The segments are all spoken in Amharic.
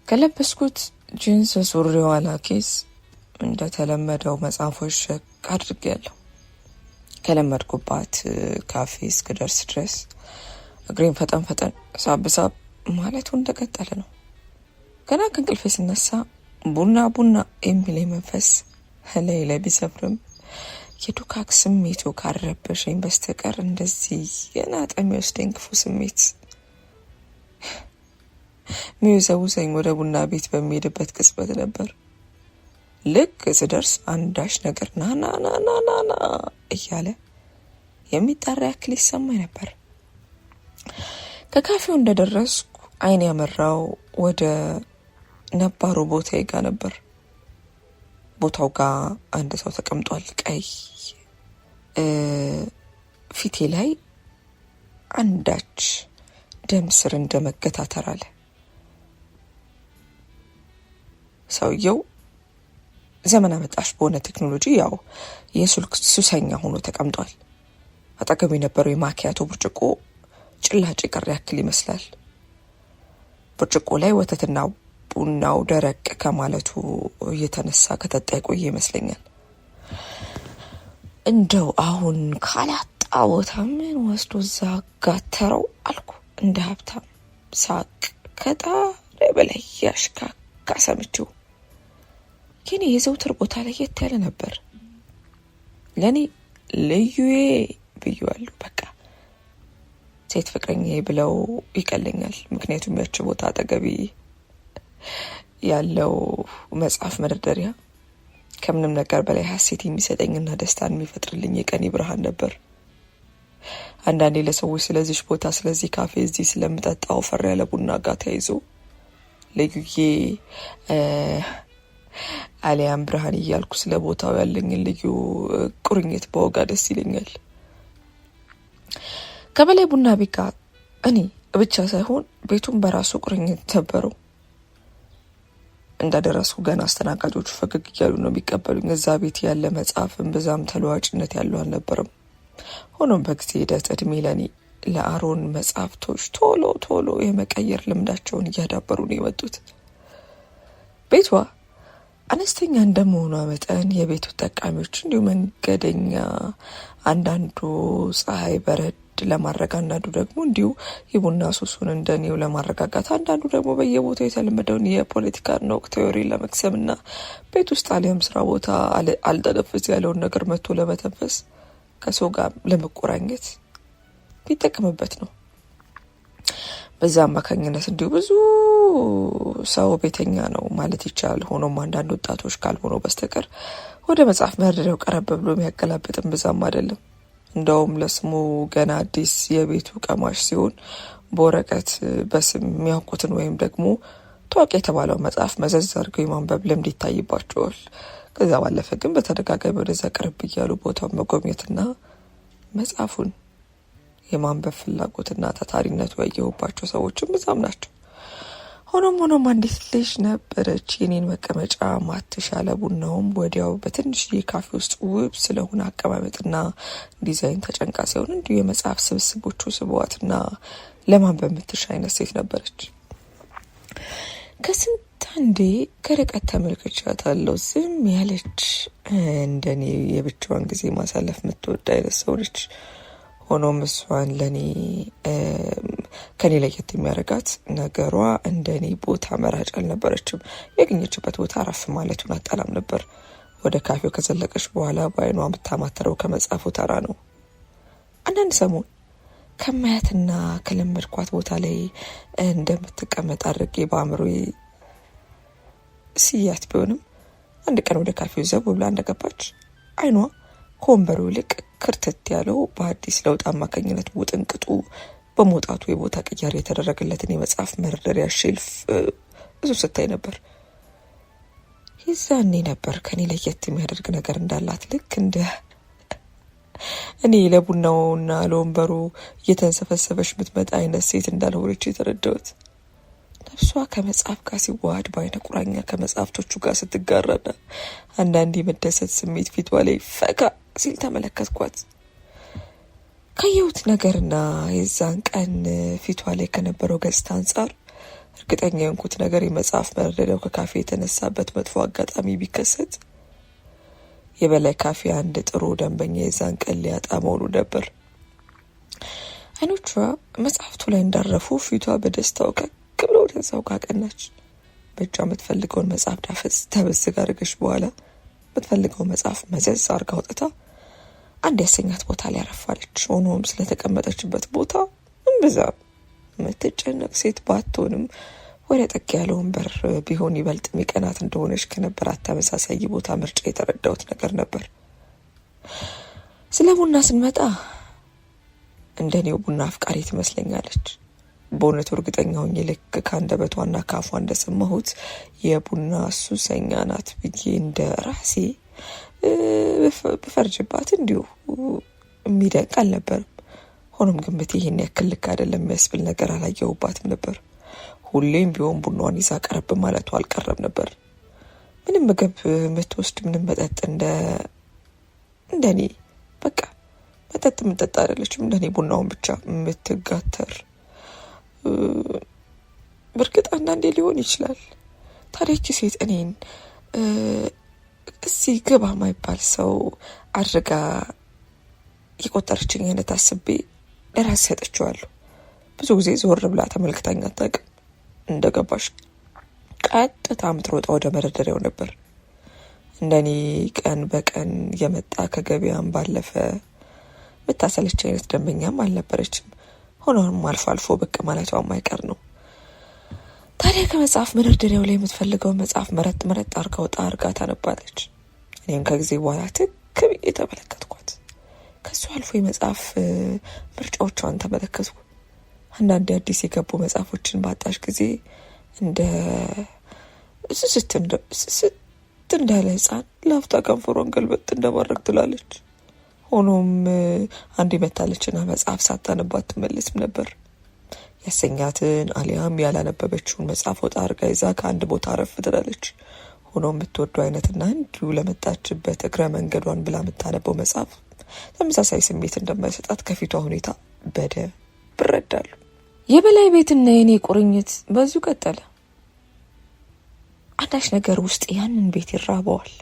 ከለበስኩት ጂንስ ሱሪ ኋላ ኪስ እንደተለመደው መጽሐፎች ሸቅ አድርጌያለሁ። ከለመድኩባት ካፌ እስክደርስ ድረስ እግሬን ፈጠን ሳብሳብ ማለቱ እንደቀጠለ ነው። ገና ከእንቅልፌ ስነሳ ቡና የሚል መንፈስ ላይ ቢሰፍርም የዱካክ ስሜቱ ካረበሸኝ በስተቀር እንደዚህ የናጠ የሚወስደኝ ክፉ ስሜት ሚወዘውዘኝ ወደ ቡና ቤት በሚሄድበት ቅጽበት ነበር። ልክ ስደርስ አንዳች ነገር ና እያለ የሚጣራ ያክል ይሰማኝ ነበር። ከካፌው እንደደረስኩ አይን ያመራው ወደ ነባሩ ቦታዬ ጋር ነበር። ቦታው ጋር አንድ ሰው ተቀምጧል። ቀይ ፊቴ ላይ አንዳች ደም ስር እንደመገታተር አለ። ሰውየው ዘመን አመጣሽ በሆነ ቴክኖሎጂ ያው የስልክ ሱሰኛ ሆኖ ተቀምጧል። አጠገቡ የነበረው የማኪያቶ ብርጭቆ ጭላጭ ቀር ያክል ይመስላል። ብርጭቆ ላይ ወተትና ቡናው ደረቅ ከማለቱ እየተነሳ ከጠጣ የቆየ ይመስለኛል። እንደው አሁን ካላጣ ቦታ ምን ወስዶ ዛጋተረው አልኩ እንደ ሀብታም ሳቅ ከጣሪ በላይ ያሽካካ ሰምቼው። ግን የዘውትር ቦታ ለየት ያለ ነበር። ለኔ ልዩዬ ብዬዋለሁ። በቃ ሴት ፍቅረኛዬ ብለው ይቀለኛል። ምክንያቱም ያቺ ቦታ አጠገቢ ያለው መጽሐፍ መደርደሪያ ከምንም ነገር በላይ ሀሴት የሚሰጠኝና ደስታን የሚፈጥርልኝ የቀኔ ብርሃን ነበር። አንዳንዴ ለሰዎች ስለዚህ ቦታ ስለዚህ ካፌ እዚህ ስለምጠጣው ፈር ያለ ቡና ጋር ተይዞ ልዩዬ አሊያም ብርሃን እያልኩ ስለ ቦታው ያለኝን ልዩ ቁርኝት በወጋ ደስ ይለኛል። ከበላይ ቡና ቤት ጋር እኔ ብቻ ሳይሆን ቤቱን በራሱ ቁርኝት ነበረው። እንዳደረስኩ ገና አስተናጋጆቹ ፈገግ እያሉ ነው የሚቀበሉኝ። እዛ ቤት ያለ መጽሐፍን ብዛም ተለዋጭነት ያለው አልነበረም። ሆኖም በጊዜ ሂደት እድሜ ለኔ ለአሮን መጽሐፍቶች ቶሎ የመቀየር ልምዳቸውን እያዳበሩ ነው የመጡት። ቤቷ አነስተኛ እንደመሆኗ መጠን የቤቱ ተጠቃሚዎች እንዲሁ መንገደኛ፣ አንዳንዱ ፀሐይ በረድ ለማድረግ፣ አንዳንዱ ደግሞ እንዲሁ የቡና ሱሱን እንደኔው ለማረጋጋት፣ አንዳንዱ ደግሞ በየቦታው የተለመደውን የፖለቲካና ወቅታዊ ቴዎሪ ለመክሰምና ቤት ውስጥ አሊያም ስራ ቦታ አልተነፍስ ያለውን ነገር መጥቶ ለመተንፈስ ከሰው ጋር ለመቆራኘት ቢጠቀምበት ነው። በዛ አማካኝነት እንዲሁ ብዙ ሰው ቤተኛ ነው ማለት ይቻላል። ሆኖም አንዳንድ ወጣቶች ካልሆኑ በስተቀር ወደ መጽሐፍ መደርደሪያው ቀረብ ብሎ የሚያገላብጥም ብዛም አይደለም። እንደውም ለስሙ ገና አዲስ የቤቱ ቀማሽ ሲሆን በወረቀት በስም የሚያውቁትን ወይም ደግሞ ታዋቂ የተባለው መጽሐፍ መዘዝ አድርገው የማንበብ ልምድ ይታይባቸዋል። ከዛ ባለፈ ግን በተደጋጋሚ ወደዛ ቀረብ እያሉ ቦታውን መጎብኘትና መጽሐፉን የማንበብ ፍላጎትና ታታሪነቱ ያየሁባቸው ሰዎችም ብዛም ናቸው። ሆኖም አንዲት ልጅ ነበረች የኔን መቀመጫ ማትሻለ ቡናውም ወዲያው በትንሽ ካፌ ውስጥ ውብ ስለሆነ አቀማመጥና ዲዛይን ተጨንቃ ሲሆን እንዲሁ የመጽሐፍ ስብስቦቹ ስበዋትና ለማንበብ የምትሻ አይነት ሴት ነበረች። ከስንት አንዴ ከርቀት ተመልክቻታለሁ። ዝም ያለች እንደኔ የብቻዋን ጊዜ ማሳለፍ የምትወድ አይነት ሰው ነች። ሆኖም እሷን ለኔ ከኔ ለየት የሚያደርጋት ነገሯ እንደኔ ቦታ መራጭ አልነበረችም። ያገኘችበት ቦታ አረፍ ማለቱን አጠላም ነበር። ወደ ካፌው ከዘለቀች በኋላ በአይኗ የምታማተረው ከመጽሐፉ ተራ ነው። አንዳንድ ሰሞን ከማያትና ከለመድኳት ቦታ ላይ እንደምትቀመጥ አድርጌ በአእምሮዬ ስያት ቢሆንም አንድ ቀን ወደ ካፌው ዘብ ብላ እንደገባች አይኗ ከወንበሩ ይልቅ ክርትት ያለው በአዲስ ለውጥ አማካኝነት ውጥንቅጡ በመውጣቱ የቦታ ቅያሬ የተደረገለትን የመጽሐፍ መደርደሪያ ሼልፍ ብዙ ስታይ ነበር። ይዛኔ ነበር ከኔ ለየት የሚያደርግ ነገር እንዳላት ልክ እንደ እኔ ለቡናውና ለወንበሩ እየተንሰፈሰበች ምትመጣ አይነት ሴት እንዳልሆነች የተረዳሁት። ነፍሷ ከመጽሐፍ ጋር ሲዋሃድ በአይነ ቁራኛ ከመጽሐፍቶቹ ጋር ስትጋራና አንዳንድ የመደሰት ስሜት ፊቷ ላይ ፈካ ሲል ተመለከትኳት። ካየሁት ነገርና የዛን ቀን ፊቷ ላይ ከነበረው ገጽታ አንጻር እርግጠኛ የሆንኩት ነገር የመጽሐፍ መረደዳው ከካፌ የተነሳበት መጥፎ አጋጣሚ ቢከሰት የበላይ ካፌ አንድ ጥሩ ደንበኛ የዛን ቀን ሊያጣ መሆኑ ነበር። አይኖቿ መጽሐፍቱ ላይ እንዳረፉ ፊቷ በደስታው ከክ ብሎ ወደዛው ጋር ቀናች። በእጇ የምትፈልገውን መጽሐፍ ዳፈስ ተበዝጋ አድርገሽ በኋላ የምትፈልገውን መጽሐፍ መዘዝ አርጋ አውጥታ አንድ ያሰኛት ቦታ ላይ ያረፋለች። ሆኖም ስለተቀመጠችበት ቦታ እምብዛም የምትጨነቅ ሴት ባትሆንም ወደ ጠቅ ያለ ወንበር ቢሆን ይበልጥ የሚቀናት እንደሆነች ከነበራት ተመሳሳይ ቦታ ምርጫ የተረዳሁት ነገር ነበር። ስለ ቡና ስንመጣ እንደኔው ቡና አፍቃሪ ትመስለኛለች። በእውነቱ እርግጠኛ ሆኜ ልክ ከአንደበቷና ካፏ እንደሰማሁት የቡና ሱሰኛ ናት ብዬ እንደ ራሴ ብፈርጅባት እንዲሁ የሚደንቅ አልነበርም። ሆኖም ግምቴ ይህን ያክል ልክ አይደለም የሚያስብል ነገር አላየሁባትም ነበር። ሁሌም ቢሆን ቡናዋን ይዛ ቀረብ ማለቱ አልቀረም ነበር። ምንም ምግብ የምትወስድ ምንም መጠጥ እንደኔ በቃ መጠጥ የምትጠጣ አይደለችም። እንደኔ ቡናውን ብቻ የምትጋተር በእርግጥ አንዳንዴ ሊሆን ይችላል። ታዲያ ይቺ ሴት እኔን እዚህ ግባ ማይባል ሰው አድርጋ የቆጠረችኝ አይነት አስቤ ለራስ ሰጥቼዋለሁ። ብዙ ጊዜ ዞር ብላ ተመልክታኝ አታውቅም። እንደገባሽ ቀጥታ ምትሮጣ ወደ መደርደሪያው ነበር። እንደኔ ቀን በቀን የመጣ ከገበያም ባለፈ ምታሰለች አይነት ደንበኛም አልነበረችም። ሆኖም አልፎ አልፎ ብቅ ማለቷ የማይቀር ነው። ታዲያ ከመጽሐፍ መደርደሪያው ላይ የምትፈልገው መጽሐፍ መረጥ አርጋ ወጣ አርጋ ታነባለች። እኔም ከጊዜ በኋላ ትክ ብዬ ተመለከትኳት። ከሱ አልፎ የመጽሐፍ ምርጫዎቿን ተመለከትኩ። አንዳንድ አዲስ የገቡ መጽሐፎችን ባጣሽ ጊዜ እንደ ስስት እንዳለ ሕፃን ላፍታ ከንፈሯን ገልበጥ እንደማድረግ ትላለች። ሆኖም አንድ መታለችና መጽሐፍ ሳታነባት ትመልስም ነበር። ያሰኛትን አሊያም ያላነበበችውን መጽሐፍ ወጣ አርጋ ይዛ ከአንድ ቦታ አረፍ ትላለች። ሆኖም የምትወደው አይነትና እንዲሁ ለመጣችበት እግረ መንገዷን ብላ የምታነበው መጽሐፍ ተመሳሳይ ስሜት እንደማይሰጣት ከፊቷ ሁኔታ በደንብ እረዳለሁ። የበላይ ቤትና የኔ ቁርኝት በዚሁ ቀጠለ። አንዳች ነገር ውስጥ ያንን ቤት ይራበዋል።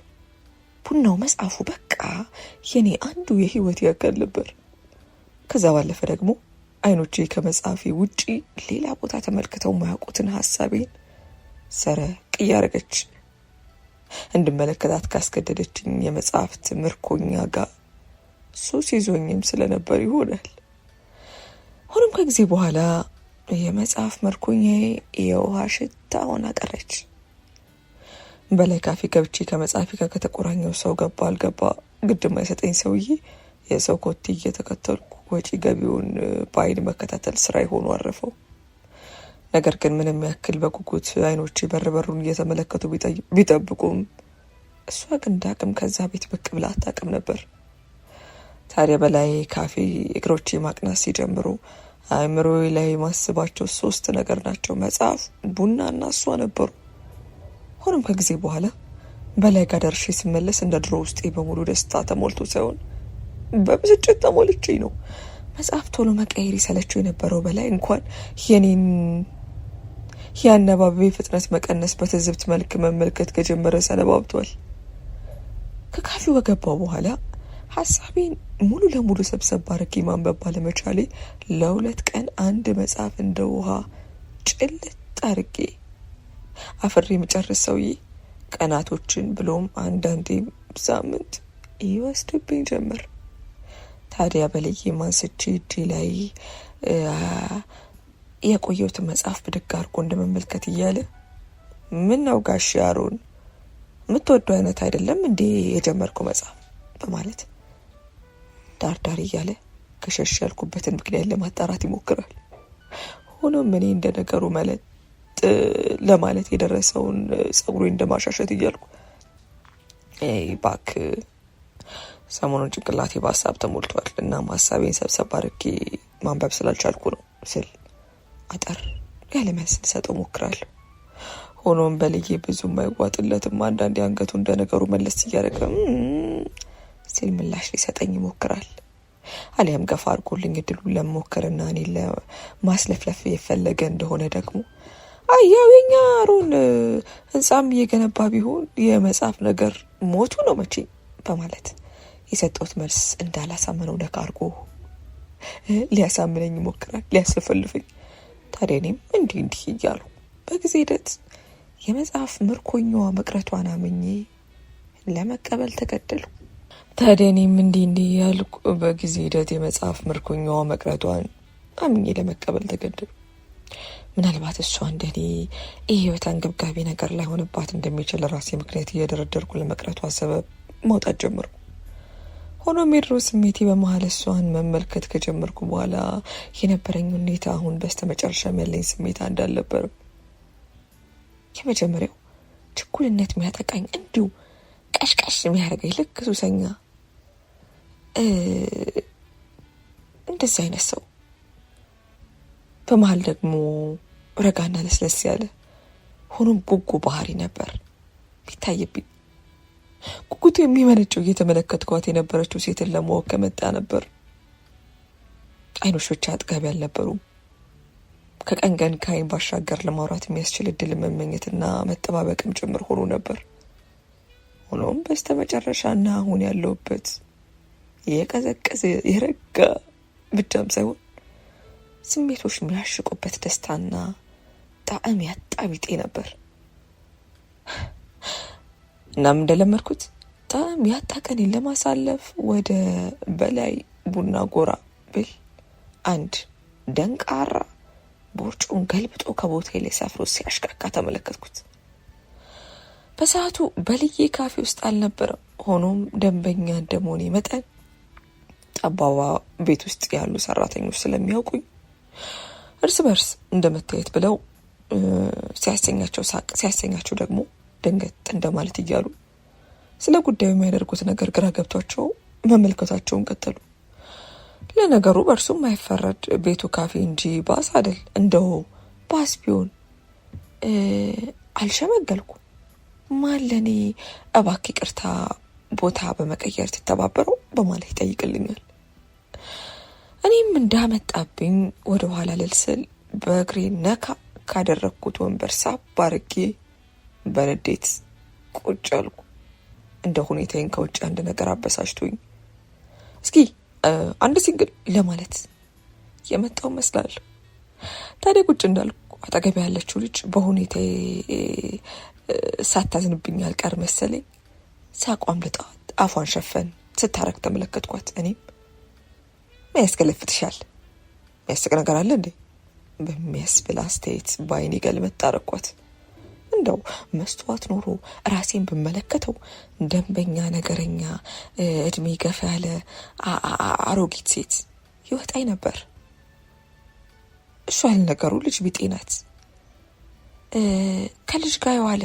ቡናው፣ መጽሐፉ በቃ የኔ አንዱ የህይወት ያካል ነበር። ከዛ ባለፈ ደግሞ አይኖቼ ከመጽሐፌ ውጪ ሌላ ቦታ ተመልክተው ማያውቁትን ሀሳቤን ሰረቅ እያረገች እንድመለከታት ካስገደደችኝ የመጽሐፍት ምርኮኛ ጋር ሱስ ይዞኝም ስለነበር ይሆናል። ሆኖም ከጊዜ በኋላ የመጽሐፍ ምርኮኛዬ የውሃ ሽታ ሆና ቀረች። በላይ ካፌ ገብቼ ከመጽሐፌ ጋር ከተቆራኘው ሰው ገባ አልገባ ግድም አይሰጠኝ ሰውዬ የሰው ኮቴ እየተከተልኩ ወጪ ገቢውን በአይን መከታተል ስራ ይሆኑ አረፈው። ነገር ግን ምንም ያክል በጉጉት አይኖቼ በርበሩን እየተመለከቱ ቢጠብቁም እሷ ግን ዳግም ከዛ ቤት ብቅ ብላ አታውቅም ነበር። ታዲያ በላይ ካፌ እግሮቼ ማቅናት ሲጀምሩ አእምሮዬ ላይ ማስባቸው 3 ነገር ናቸው። መጽሐፍ፣ ቡና እና እሷ ነበሩ። ሆኖም ከጊዜ በኋላ በላይ ጋር ደርሼ ስመለስ እንደ ድሮ ውስጤ በሙሉ ደስታ ተሞልቶ ሳይሆን በብስጭት ተሞልቼ ነው። መጽሐፍ ቶሎ መቀየር ይሰለችው የነበረው በላይ እንኳን የኔን የአነባበቤ ፍጥነት መቀነስ በትዝብት መልክ መመልከት ከጀመረ ሰነባብቷል። ከካፌው ከገባው በኋላ ሀሳቤን ሙሉ ለሙሉ ሰብሰብ አድርጌ ማንበብ ባለመቻሌ ለ2 ቀን አንድ መጽሐፍ እንደ ውሃ ጭልጥ አድርጌ አፍሬ የምጨርስ ሰውዬ ቀናቶችን ብሎም አንዳንዴም ሳምንት ይወስድብኝ ጀመር። ታዲያ በልዬ ማንስቼ እጄ ላይ የቆየሁትን መጽሐፍ ብድግ አድርጎ እንደመመልከት እያለ ምን ነው ጋሽ አሮን የምትወደው አይነት አይደለም እንዴ የጀመርከው መጽሐፍ በማለት ዳርዳር እያለ ከሸሽ ያልኩበትን ምክንያት ለማጣራት ይሞክራል። ሆኖም እኔ እንደ ነገሩ መለጥ ለማለት የደረሰውን ጸጉሬ እንደማሻሸት እያልኩ ባክ ሰሞኑን ጭንቅላቴ በሀሳብ ተሞልቷል እና ሀሳቤን ሰብሰብ አድርጌ ማንበብ ስላልቻልኩ ነው ስል አጠር ያለ መልስ ልሰጠው ሞክራለሁ። ሆኖም በልዬ ብዙም አይዋጥለትም። አንዳንዴ አንገቱ እንደ ነገሩ መለስ እያደረገ ሲል ምላሽ ሊሰጠኝ ይሞክራል። አሊያም ገፋ አድርጎልኝ እድሉን ለመሞከርና እኔ ለማስለፍለፍ የፈለገ እንደሆነ ደግሞ አያው የኛ አሮን ህንጻም እየገነባ ቢሆን የመጽሐፍ ነገር ሞቱ ነው መቼ በማለት የሰጠሁት መልስ እንዳላሳመነው ነካ አድርጎ ሊያሳምነኝ ይሞክራል፣ ሊያስፈልፍኝ። ታዲያ እኔም እንዲህ እያሉ በጊዜ ሂደት የመጽሐፍ ምርኮኛዋ መቅረቷን አምኜ ለመቀበል ተገደሉ። ታዲያ እኔም እንዲህ ያልኩ በጊዜ ሂደት የመጽሐፍ ምርኮኛዋ መቅረቷን አምኜ ለመቀበል ተገደሉ። ምናልባት እሷ እንደኔ ይህ ህይወት አንገብጋቢ ነገር ላይ ሆነባት እንደሚችል ራሴ ምክንያት እየደረደርኩ ለመቅረቷ ሰበብ ማውጣት ጀመርኩ። ሆኖም የድሮ ስሜቴ በመሀል እሷን መመልከት ከጀመርኩ በኋላ የነበረኝ ሁኔታ አሁን በስተመጨረሻ ያለኝ ስሜት አንድ አልነበረም። የመጀመሪያው ችኩልነት የሚያጠቃኝ እንዲሁ ቀሽቀሽ የሚያደርገኝ ልክ ሱሰኛ እንደዚህ አይነት ሰው፣ በመሀል ደግሞ ረጋና ለስለስ ያለ ሆኖም ጉጉ ባህሪ ነበር ቢታይብኝ። ጉጉቱ የሚመነጨው እየተመለከትኳት የነበረችው ሴትን ለማወቅ ከመጣ ነበር። አይኖች ብቻ አጥጋቢ አልነበሩም። ከቀን ከአይን ባሻገር ለማውራት የሚያስችል እድል መመኘትና መጠባበቅም ጭምር ሆኖ ነበር። ሆኖም በስተመጨረሻና አሁን ያለውበት የቀዘቀዘ የረጋ ብቻም ሳይሆን ስሜቶች የሚያሽቁበት ደስታና ጣዕም ያጣ ቢጤ ነበር። እናም እንደለመድኩት ጣዕም ያጣ ቀኔን ለማሳለፍ ወደ በላይ ቡና ጎራ ብል አንድ ደንቃራ ቦርጩን ገልብጦ ከቦታ ላይ ሰፍሮ ሲያሽካካ ተመለከትኩት። በሰዓቱ በልዬ ካፌ ውስጥ አልነበረም። ሆኖም ደንበኛ እንደመሆኔ መጠን ጠባባ ቤት ውስጥ ያሉ ሰራተኞች ስለሚያውቁኝ እርስ በርስ እንደመታየት ብለው ሲያሰኛቸው ሳቅ፣ ሲያሰኛቸው ደግሞ ድንገት እንደማለት እያሉ ስለ ጉዳዩ የሚያደርጉት ነገር ግራ ገብቷቸው መመልከታቸውን ቀጠሉ። ለነገሩ በእርሱም አይፈረድ፣ ቤቱ ካፌ እንጂ ባስ አይደል። እንደው ባስ ቢሆን አልሸመገልኩ ማለኔ እባክህ ይቅርታ ቦታ በመቀየር ትተባበረው በማለት ይጠይቅልኛል። እኔም እንዳመጣብኝ ወደ ኋላ ልልስል በእግሬ ነካ ካደረግኩት ወንበር ሳብ አድርጌ በንዴት ቁጭ አልኩ። እንደ ሁኔታዬን ከውጭ አንድ ነገር አበሳጭቶኝ እስኪ አንድ ሲንግል ለማለት የመጣው መስላለሁ። ታዲያ ቁጭ እንዳልኩ አጠገቤ ያለችው ልጅ በሁኔታዬ ሳታዝንብኝ አልቀር መሰለኝ ሳቋም ልጣት አፏን ሸፈን ስታረግ ተመለከትኳት። እኔም ምን ያስገለፍትሻል? የሚያስቅ ነገር አለ እንዴ በሚያስብል አስተያየት በአይኔ ገልመጥ አረኳት። እንደው መስተዋት ኖሮ ራሴን ብመለከተው ደንበኛ ነገረኛ እድሜ ገፋ ያለ አሮጊት ሴት ይወጣኝ ነበር። እሷ ያልነገሩ ልጅ ቢጤ ናት። ከልጅ ጋር የዋለ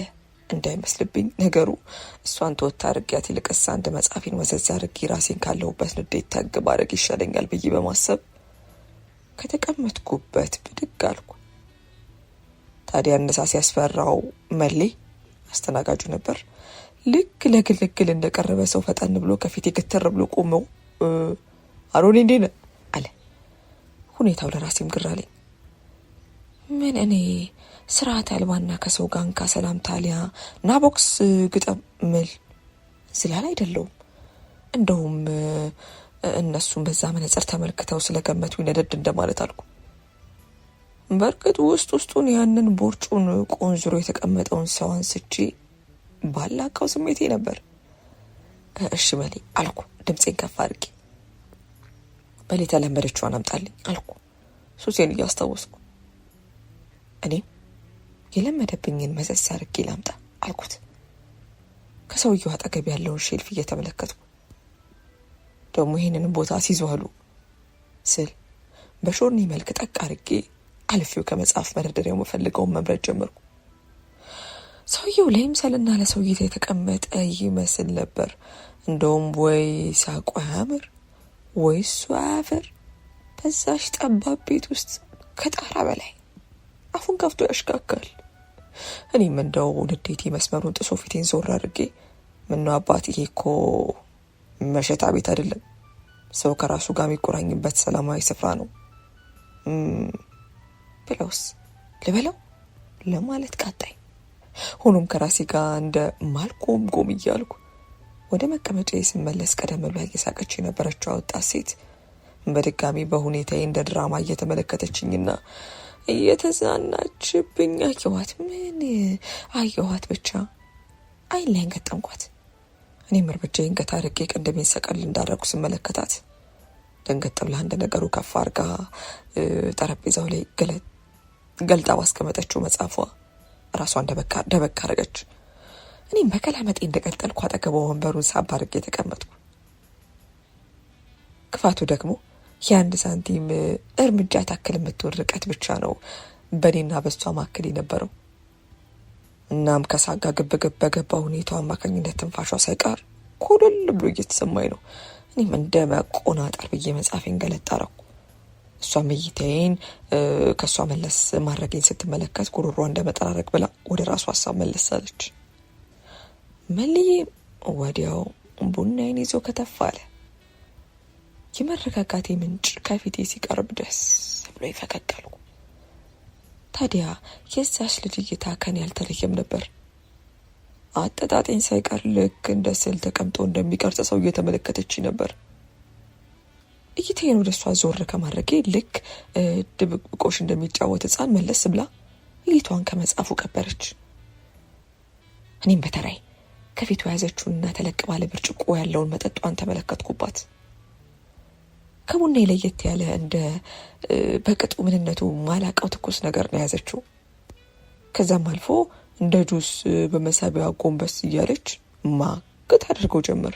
እንዳይመስልብኝ ነገሩ እሷን ተወታ አድርጊያት ይልቅስ አንድ መጽሐፌን ወዘዝ አድርጊ ራሴን ካለሁበት ንዴት ታግ ማድረግ ይሻለኛል ብዬ በማሰብ ከተቀመጥኩበት ብድግ አልኩ። ታዲያ እነሳ ሲያስፈራው መሌ አስተናጋጁ ነበር። ልክ ለግልግል እንደቀረበ ሰው ፈጠን ብሎ ከፊቴ ግትር ብሎ ቆመው አሮኔ እንዴ ነህ አለ። ሁኔታው ለራሴም ግራ አለኝ። ምን እኔ ስርዓት አልባና ከሰው ጋር እንካ ሰላምታ ሊያ ናቦክስ ግጠም ምል ስላል አይደለውም። እንደውም እነሱም በዛ መነጽር ተመልክተው ስለገመቱ ይነደድ እንደማለት አልኩ። በእርግጥ ውስጡን ያንን ቦርጩን ቆንዝሮ የተቀመጠውን ሰው አንስቼ ባላቀው ስሜቴ ነበር። እሺ በሌ አልኩ ድምፄን ከፍ አድርጌ። በሌ ተለመደችዋን አምጣልኝ አልኩ ሱሴን እያስታወስኩ። እኔም የለመደብኝን መዘዝ አድርጌ ላምጣ አልኩት ከሰውየው አጠገብ ያለውን ሼልፍ እየተመለከትኩ። ደግሞ ይሄንን ቦታ ሲዟሉ ስል በሾርኒ መልክ ጠቅ አድርጌ አልፌው ከመጽሐፍ መደርደሪያው መፈልገውን መምረጥ ጀመርኩ። ሰውየው ለይምሰልና ለሰውዬ የተቀመጠ ይመስል ነበር። እንደውም ወይ ሳቋ ያምር ወይ እሱ አያፍር በዛሽ ጠባብ ቤት ውስጥ ከጣራ በላይ አፉን ከፍቶ ያሽካካል። እኔም እንደው ንዴቴ መስመሩን ጥሶ ፊቴን ዞር አድርጌ ምነው አባትዬ እኮ መሸታ ቤት አይደለም፣ ሰው ከራሱ ጋር የሚቆራኝበት ሰላማዊ ስፍራ ነው ብለውስ ልበለው ለማለት ቃጣኝ። ሆኖም ከራሴ ጋር እንደ ማልቆም ጎም እያልኩ ወደ መቀመጫዬ ስመለስ ቀደም ብላ እየሳቀች የነበረችው ወጣት ሴት በድጋሚ በሁኔታዬ እንደ ድራማ እየተመለከተችኝና እየተዝናናችብኝ አየኋት። ምን አየኋት ብቻ አይን ላይ ገጠምኳት። እኔም እርምጃዬን ገታ አድርጌ ቅንድሜን ሰቀል እንዳደረጉ ስመለከታት ደንገጥ ብላ እንደ ነገሩ ከፍ አድርጋ ጠረጴዛው ላይ ገልጣ ባስቀመጠችው መጽሐፏ ራሷን ደበካ አረገች። እኔም በቀላመጤ እንደቀጠልኩ አጠገቧ ወንበሩን ሳብ አድርጌ ተቀመጥኩ። ክፋቱ ደግሞ የአንድ ሳንቲም እርምጃ ታክል የምትወር ርቀት ብቻ ነው በእኔና በሷ መካከል የነበረው። እናም ከሳጋ ግብግብ በገባ ሁኔታው አማካኝነት ትንፋሿ ሳይቀር ኮለል ብሎ እየተሰማኝ ነው። እኔም እንደ መቆናጠር ብዬ መጽሐፌን ገለጥ አረኩ። እሷም እይታዬን ከእሷ መለስ ማድረጌን ስትመለከት ጉሮሯ እንደ መጠራረግ ብላ ወደ ራሷ ሀሳብ መለስ አለች። መልዬ ወዲያው ቡናዬን ይዞ ከተፍ አለ። የመረጋጋቴ ምንጭ ከፊቴ ሲቀርብ ደስ ብሎ ይፈቀቃሉ። ታዲያ የዛች ልጅ እይታ ከኔ ያልተለየም ነበር። አጠጣጤኝ ሳይቀር ልክ እንደ ስዕል ተቀምጦ እንደሚቀርጽ ሰው እየተመለከተች ነበር። እይታዬን ወደ እሷ ዞር ከማድረጌ ልክ ድብብቆሽ እንደሚጫወት ሕፃን መለስ ብላ እይቷን ከመጽሐፉ ቀበረች። እኔም በተራይ ከፊቱ የያዘችውንና ተለቅ ባለ ብርጭቆ ያለውን መጠጧን ተመለከትኩባት። ከቡና ለየት ያለ እንደ በቅጡ ምንነቱ ማላቀው ትኩስ ነገር ነው የያዘችው። ከዛም አልፎ እንደ ጁስ በመሳቢያ ጎንበስ እያለች ማግት አድርገው ጀመር።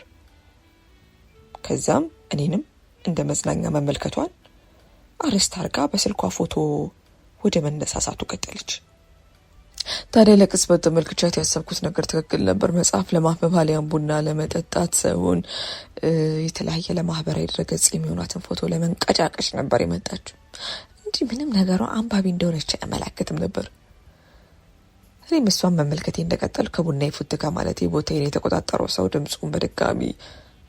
ከዛም እኔንም እንደ መዝናኛ መመልከቷን አርስት አርጋ በስልኳ ፎቶ ወደ መነሳሳቱ ቀጠለች። ታዲያ ለቅጽበት ተመልክቻት ያሰብኩት ነገር ትክክል ነበር። መጽሐፍ ለማንበብ አሊያም ቡና ለመጠጣት ሳይሆን የተለያየ ለማህበራዊ ድረገጽ የሚሆናትን ፎቶ ለመንቀጫቀጭ ነበር የመጣችው እንጂ ምንም ነገሯ አንባቢ እንደሆነች አያመላክትም ነበር። እኔም እሷን መመልከቴ እንደቀጠል ከቡና ፉትካ ማለት ቦታዬን የተቆጣጠረው ሰው ድምፁን በድጋሚ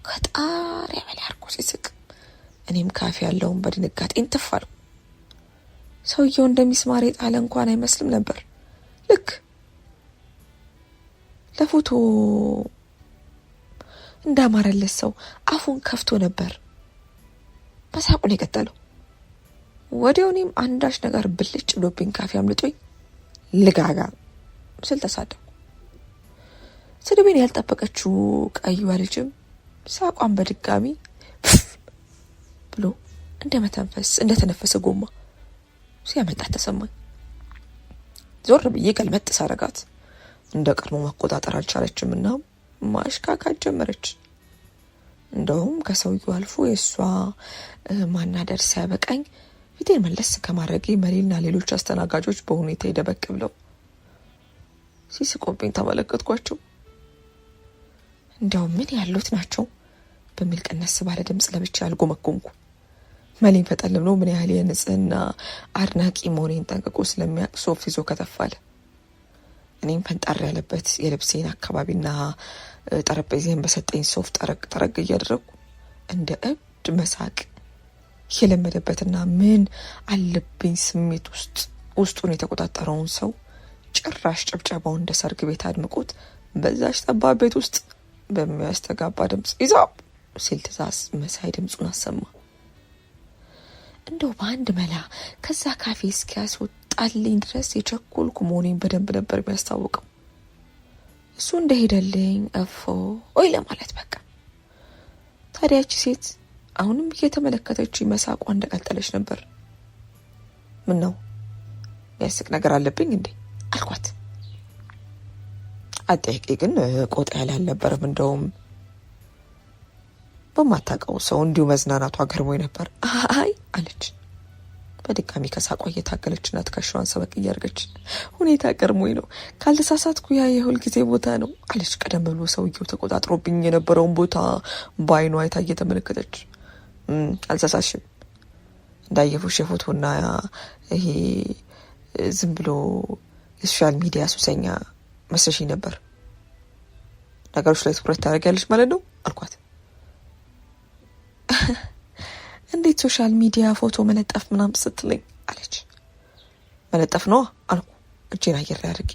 ከጣሪያ በላይ አድርጎ ሲስቅ እኔም ካፌ ያለውን በድንጋጤ እንትፋለሁ። ሰውየው እንደሚስማር የጣለ እንኳን አይመስልም ነበር። ልክ ለፎቶ እንዳማረለት ሰው አፉን ከፍቶ ነበር በሳቁን የቀጠለው። ወዲያው እኔም አንዳች ነገር ብልጭ ብሎብኝ ካፌ አምልጦኝ ልጋጋ ስል ተሳደብኩ። ስድቤን ያልጠበቀችው ቀዩ ልጅም ሳቋን በድጋሚ ብሎ እንደተነፈሰ ጎማ ሲያመጣት ተሰማኝ። ዞር ብዬ ገልመጥ ሳረጋት እንደ ቀድሞ መቆጣጠር አልቻለችም እና ማሽካካት ጀመረች። እንደውም ከሰውየው አልፎ የእሷ ማናደር ሲያበቃኝ ፊቴን መለስ ከማድረጌ መሪና ሌሎች አስተናጋጆች በሁኔታ ይደበቅ ብለው ሲስቆብኝ ተመለከትኳቸው። እንደው ምን ያሉት ናቸው በሚል ቀነስ ባለ ድምፅ ለብቻ ያልጎመጎምኩ። መሌን ፈጠን ብሎ ምን ያህል የንጽህና አድናቂ መሆኔን ጠንቅቆ ስለሚያውቅ ሶፍ ይዞ ከተፋለ። እኔም ፈንጣር ያለበት የልብሴን አካባቢና ጠረጴዛዬን በሰጠኝ ሶፍ ጠረግ እያደረጉ እንደ እብድ መሳቅ የለመደበትና ምን አለብኝ ስሜት ውስጡን የተቆጣጠረውን ሰው ጭራሽ ጭብጨባውን እንደ ሰርግ ቤት አድምቆት በዛች ጠባብ ቤት ውስጥ በሚያስተጋባ ድምፅ ይዛው ሲል ትእዛዝ መሳይ ድምፁን አሰማ። እንደው በአንድ መላ ከዛ ካፌ እስኪያስወጣልኝ ድረስ የቸኮልኩ መሆኔን በደንብ ነበር የሚያስታውቀው። እሱ እንደሄደልኝ ወይ ለማለት በቃ። ታዲያ እቺ ሴት አሁንም እየተመለከተች መሳቋ እንደቀጠለች ነበር። ምን ነው የሚያስቅ ነገር አለብኝ እንዴ አልኳት። አጠያቂ ግን ቆጣ ያለ አልነበረም። እንደውም በማታውቀው ሰው እንዲሁ መዝናናቷ ገርሞኝ ነበር። አይ አለች በድጋሚ ከሳቋ እየታገለችና ትከሻዋን ሰበቅ እያደረገች። ሁኔታ ገርሞኝ ነው፣ ካልተሳሳትኩ ያ የሁል ጊዜ ቦታ ነው አለች። ቀደም ብሎ ሰውየው ተቆጣጥሮብኝ የነበረውን ቦታ በአይኗ አይታ እየተመለከተች። አልተሳሳሽም፣ እንዳየፉሽ የፎቶና ይሄ ዝም ብሎ የሶሻል ሚዲያ ሱሰኛ መስለሽኝ ነበር። ነገሮች ላይ ትኩረት ታደርጊያለሽ ማለት ነው አልኳት። እንዴት ሶሻል ሚዲያ ፎቶ መለጠፍ ምናምን ስትለኝ አለች። መለጠፍ ነው አልኩ እጄን አየር ላይ አድርጌ።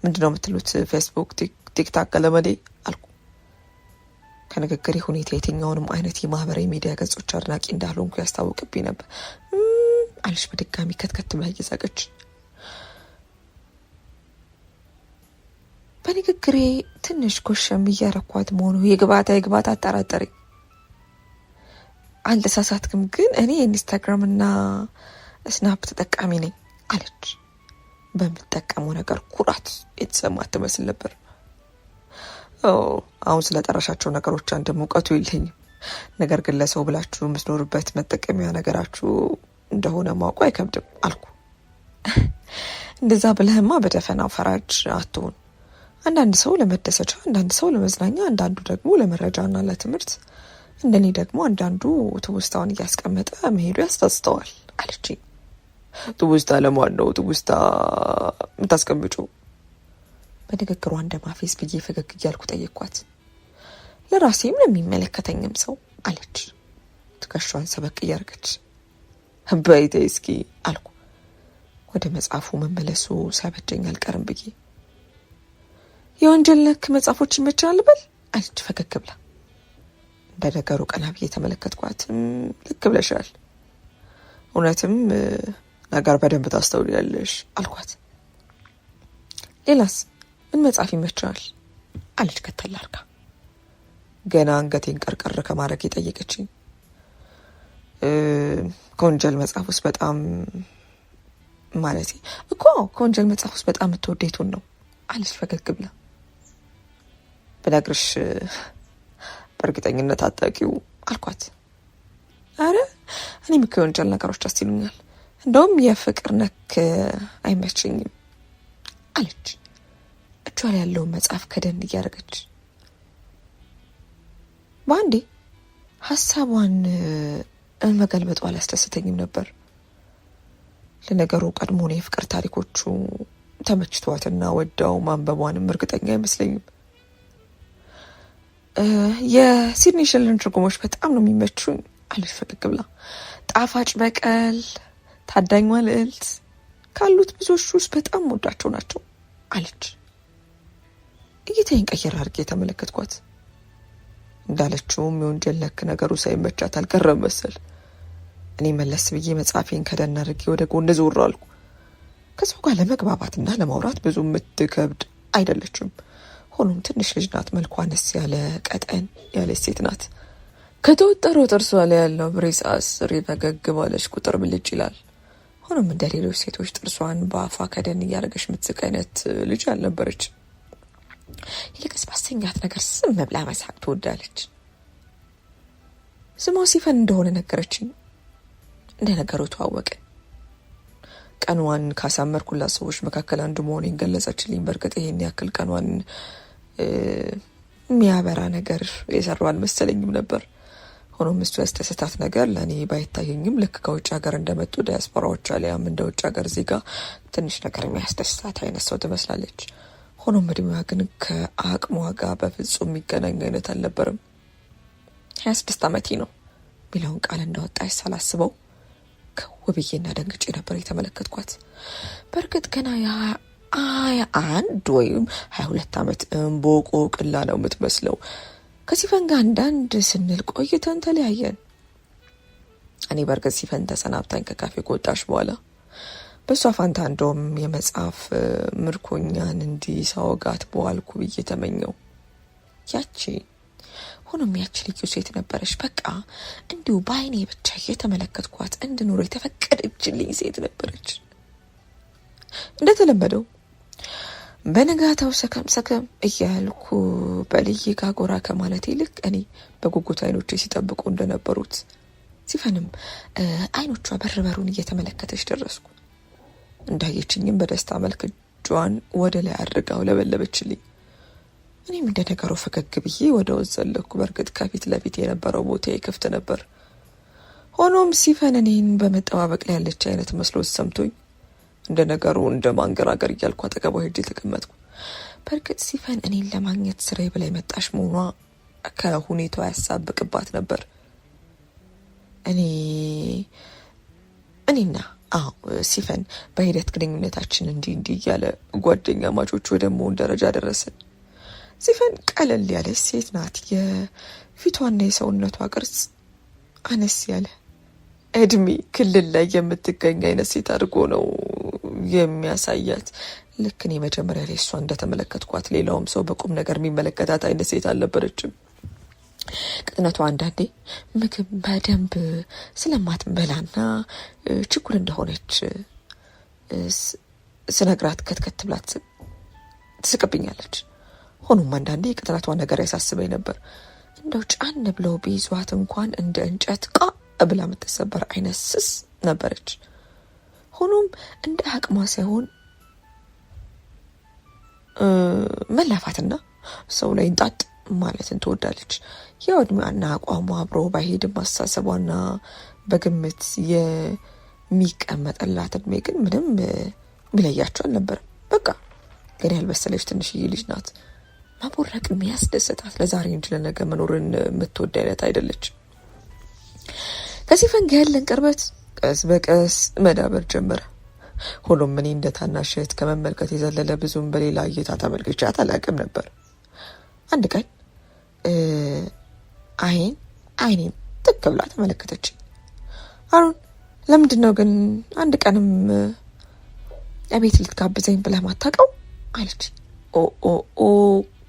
ምንድነው የምትሉት? ፌስቡክ፣ ቲክታክ ገለመዴ አልኩ። ከንግግሬ ሁኔታ የትኛውንም አይነት የማህበራዊ ሚዲያ ገጾች አድናቂ እንዳልሆንኩ ያስታውቅብኝ ነበር አለች በድጋሚ ከትከት ብላ እየሳቀች። በንግግሬ ትንሽ ኮሸም እያረኳት መሆኑ የግባት አጠራጠረኝ። አልተሳሳትክም፣ ግን እኔ ኢንስታግራም እና ስናፕ ተጠቃሚ ነኝ አለች። በምትጠቀመው ነገር ኩራት የተሰማት ትመስል ነበር። አሁን ስለጠራሻቸው ነገሮች አንድም እውቀቱ የለኝም፣ ነገር ግን ለሰው ብላችሁ የምትኖርበት መጠቀሚያ ነገራችሁ እንደሆነ ማውቁ አይከብድም አልኩ። እንደዛ ብለህማ በደፈናው ፈራጅ አትሆን። አንዳንድ ሰው ለመደሰቻ፣ አንዳንድ ሰው ለመዝናኛ፣ አንዳንዱ ደግሞ ለመረጃና ለትምህርት፣ እንደኔ ደግሞ አንዳንዱ ትውስታውን እያስቀመጠ መሄዱ ያስደስተዋል አለችኝ። ትውስታ ለማን ነው ትውስታ የምታስቀምጪው? በንግግሯ እንደማፌዝ ብዬ ፈገግ እያልኩ ጠየኳት። ለራሴም ለሚመለከተኝም ሰው አለች ትከሻዋን ሰበቅ እያርገች። በይቴ እስኪ አልኩ ወደ መጽሐፉ መመለሱ ሳይበጀኝ አልቀርም ብዬ። የወንጀል ነክ መጽሐፎች ይመቻል በል አለች ፈገግ ብላ። እንደ ነገሩ ቀና ብዬ ተመለከትኳት። ልክ ብለሻል፣ እውነትም ነገር በደንብ ታስተውያለሽ አልኳት። ሌላስ ምን መጽሐፍ ይመቻል አለች ከተል አድርጋ። ገና አንገቴን ቀርቀር ከማድረግ የጠየቀችኝ። ከወንጀል መጽሐፍ ውስጥ በጣም ከወንጀል መጽሐፍ ውስጥ በጣም የምትወደቱን ነው አለች ፈገግ ብላ። ብነግርሽ በእርግጠኝነት አታውቂው አልኳት። አረ እኔም እኮ የወንጀል ነገሮች ደስ ይሉኛል፣ እንደውም የፍቅር ነክ አይመችኝም አለች እጇ ላይ ያለውን መጽሐፍ ከደን እያደረገች። በአንዴ ሀሳቧን መገልበጧ አላስደስተኝም ነበር። ለነገሩ ቀድሞ ነው የፍቅር ታሪኮቹ ተመችቷትና ወዳው ማንበቧንም እርግጠኛ አይመስለኝም። የሲድኒ ሸልን ትርጉሞች በጣም ነው የሚመቹኝ አለች ፈገግ ብላ። ጣፋጭ በቀል፣ ታዳኟ ልዕልት ካሉት ብዙዎች ውስጥ በጣም ወዳቸው ናቸው አለች። እይታዬን ቀየር አድርጌ የተመለከትኳት። እንዳለችውም የወንጀል ነክ ነገሩ ሳይመቻት አልቀረም መሰል። እኔ መለስ ብዬ መጽሐፌን ከደን አድርጌ ወደ ጎን ዞር አልኩ። ከሰው ጋር ለመግባባትና ለማውራት ብዙ የምትከብድ አይደለችም። ሆኖም ትንሽ ልጅ ናት። መልኳ ነስ ያለ ቀጠን ያለ ሴት ናት። ከተወጠረው ጥርሷ ላይ ያለው ብሬስ አስር ፈገግ ባለች ቁጥር ብልጭ ይላል። ሆኖም እንደ ሌሎች ሴቶች ጥርሷን በአፏ ከደን እያደረገች ምትስቅ አይነት ልጅ አልነበረች። ይልቅስ ባሰኛት ነገር ዝም ብላ መሳቅ ትወዳለች። ስሟ ሲፈን እንደሆነ ነገረችኝ። እንደ ነገሩ ተዋወቅን። ቀኗን ካሳመርኩላት ሰዎች መካከል አንዱ መሆኔን ገለጸችልኝ። በእርግጥ ይሄን ያክል ቀኗን የሚያበራ ነገር የሰራው አልመሰለኝም ነበር። ሆኖም እሱ ያስደሰታት ነገር ለእኔ ባይታየኝም ልክ ከውጭ ሀገር እንደመጡ ዲያስፖራዎች አሊያም እንደ ውጭ ሀገር ዜጋ ትንሽ ነገር የሚያስደስታት አይነት ሰው ትመስላለች። ሆኖም እድሜዋ ግን ከአቅሟ ጋር በፍጹም የሚገናኝ አይነት አልነበርም። 26 ዓመቴ ነው ሚለውን ቃል እንዳወጣች ሳላስበው ከውብዬና ደንግጬ ነበር የተመለከትኳት። በእርግጥ ገና 21 ወይም 22 ዓመት እምቦቆ ቅላ ነው የምትመስለው። ከሲፈን ጋር አንዳንድ ስንል ቆይተን ተለያየን። እኔ በእርግጥ ሲፈን ተሰናብታኝ ከካፌ ከወጣች በኋላ በሷ ፋንታ እንደውም የመጽሐፍ ምርኮኛን እንዲህ ሳወጋት በዋልኩ ብዬ ተመኘው። ሆኖም ያቺ ልዩ ሴት ነበረች። በቃ እንዲሁ በአይኔ ብቻ እየተመለከትኳት እንድኖር የተፈቀደችልኝ ሴት ነበረች። እንደተለመደው በነጋታው ሰከም እያልኩ በልዬ ጋር ጎራ ከማለት ይልቅ እኔ በጉጉት አይኖቼ ሲጠብቁ እንደነበሩት ሲፈንም አይኖቿ በርበሩን እየተመለከተች ደረስኩ። እንዳየችኝም በደስታ መልክ እጇን ወደ ላይ አድርጋው ለበለበችልኝ። እኔም እንደ ነገሩ ፈገግ ብዬ ወደ ውስጥ ዘለኩ። በእርግጥ ከፊት ለፊት የነበረው ቦታ ክፍት ነበር። ሆኖም ሲፈን እኔን በመጠባበቅ ላይ ያለች አይነት መስሎ ሰምቶኝ እንደ ነገሩ እንደ ማንገራገር እያልኩ አጠገቧ ሄጄ ተቀመጥኩ። በእርግጥ ሲፈን እኔን ለማግኘት ስራዬ ብላ የመጣሽ መሆኗ ከሁኔታዋ ያሳብቅባት ነበር። እኔና ሲፈን በሂደት ግንኙነታችን እንዲህ እያለ ጓደኛ ማቾች ወደ መሆን ደረጃ ደረስን። ሲፈን ቀለል ያለች ሴት ናት። የፊቷና የሰውነቷ ቅርጽ አነስ ያለ እድሜ ክልል ላይ የምትገኝ አይነት ሴት አድርጎ ነው የሚያሳያት። ልክ እኔ መጀመሪያ ላይ እሷ እንደተመለከትኳት ሌላውም ሰው በቁም ነገር የሚመለከታት አይነት ሴት አልነበረችም። ቅጥነቷ አንዳንዴ ምግብ በደንብ ስለማትበላና ችኩል እንደሆነች ስነግራት ከትከት ብላ ትስቅብኛለች። ሆኖም አንዳንዴ ቅጥነቷ ነገር ያሳስበኝ ነበር። እንደው ጫን ብለው ቢይዟት እንኳን እንደ እንጨት ብላ የምትሰበር አይነት ስስ ነበረች። ሆኖም እንደ አቅሟ ሳይሆን መላፋትና ሰው ላይ እንጣጥ ማለትን ትወዳለች። የእድሜዋና አቋሟ አብሮ ባይሄድም አስተሳሰቧና በግምት የሚቀመጥላት እድሜ ግን ምንም የሚለያቸው አልነበረም። በቃ ገና ያልበሰለች ትንሽዬ ልጅ ናት። ማቦረቅ የሚያስደስታት ለዛሬ እንጂ ለነገ መኖርን የምትወድ አይነት አይደለች። ከሲፈን ጋር ያለን ቅርበት ቀስ በቀስ መዳበር ጀመረ። ሆኖም እኔ እንደ ታናሽ እህት ከመመልከት የዘለለ ብዙም በሌላ እይታ ተመልክቻት አላውቅም ነበር። አንድ ቀን አይኔን ትክ ብላ ተመለከተች። አሩን ለምንድን ነው ግን አንድ ቀንም እቤት ልትጋብዘኝ ብለህ ማታውቀው አለች።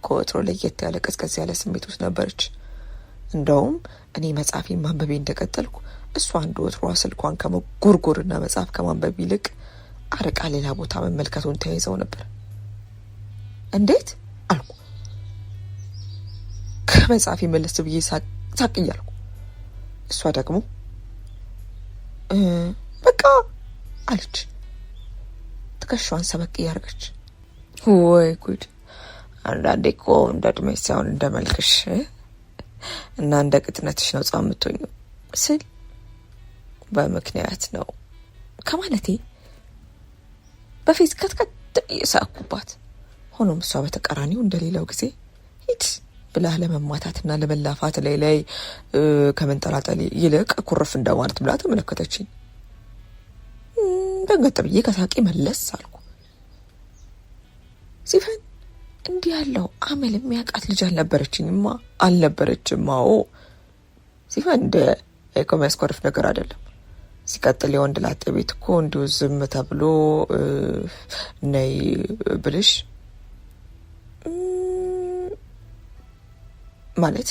ከወትሮ ለየት ያለ ቀዝቀዝ ያለ ስሜት ውስጥ ነበረች። እንደውም እኔ መጽሐፌን ማንበቤ እንደቀጠልኩ እሷ አንድ ወትሯ ስልኳን ከመጎርጎርና መጽሐፍ ከማንበብ ይልቅ አርቃ ሌላ ቦታ መመልከቱን ተያይዘው ነበር። እንዴት አልኩ። ከመጽሐፌ መለስ ብዬ ሳቅ እያልኩ፣ እሷ ደግሞ በቃ አለች፣ ትከሻዋን ሰበቅ እያደረገች። ወይ ጉድ! አንዳንዴ እኮ እንደ እድሜሽ ሳይሆን እንደ መልክሽ እና እንደ ቅጥነትሽ ነው ጻ የምትሆኚው ስል በምክንያት ነው ከማለቴ በፊት ከትከት እየሳኩባት። ሆኖም እሷ በተቃራኒው እንደሌላው ጊዜ ሂድ ብላ ለመማታትና ለመላፋት ላይ ከመንጠላጠል ይልቅ ኩርፍ እንደማለት ብላ ተመለከተችኝ። ደንገጥ ብዬ ከሳቄ መለስ አልኩ። ሲፈን እንዲህ ያለው አመል የሚያውቃት ልጅ አልነበረችም። ሲፈን እንደ የሚያስኮርፍ ነገር አይደለም። ሲቀጥል የወንድ ላጤ ቤት እኮ እንዲሁ ዝም ተብሎ ነይ ብልሽ ማለት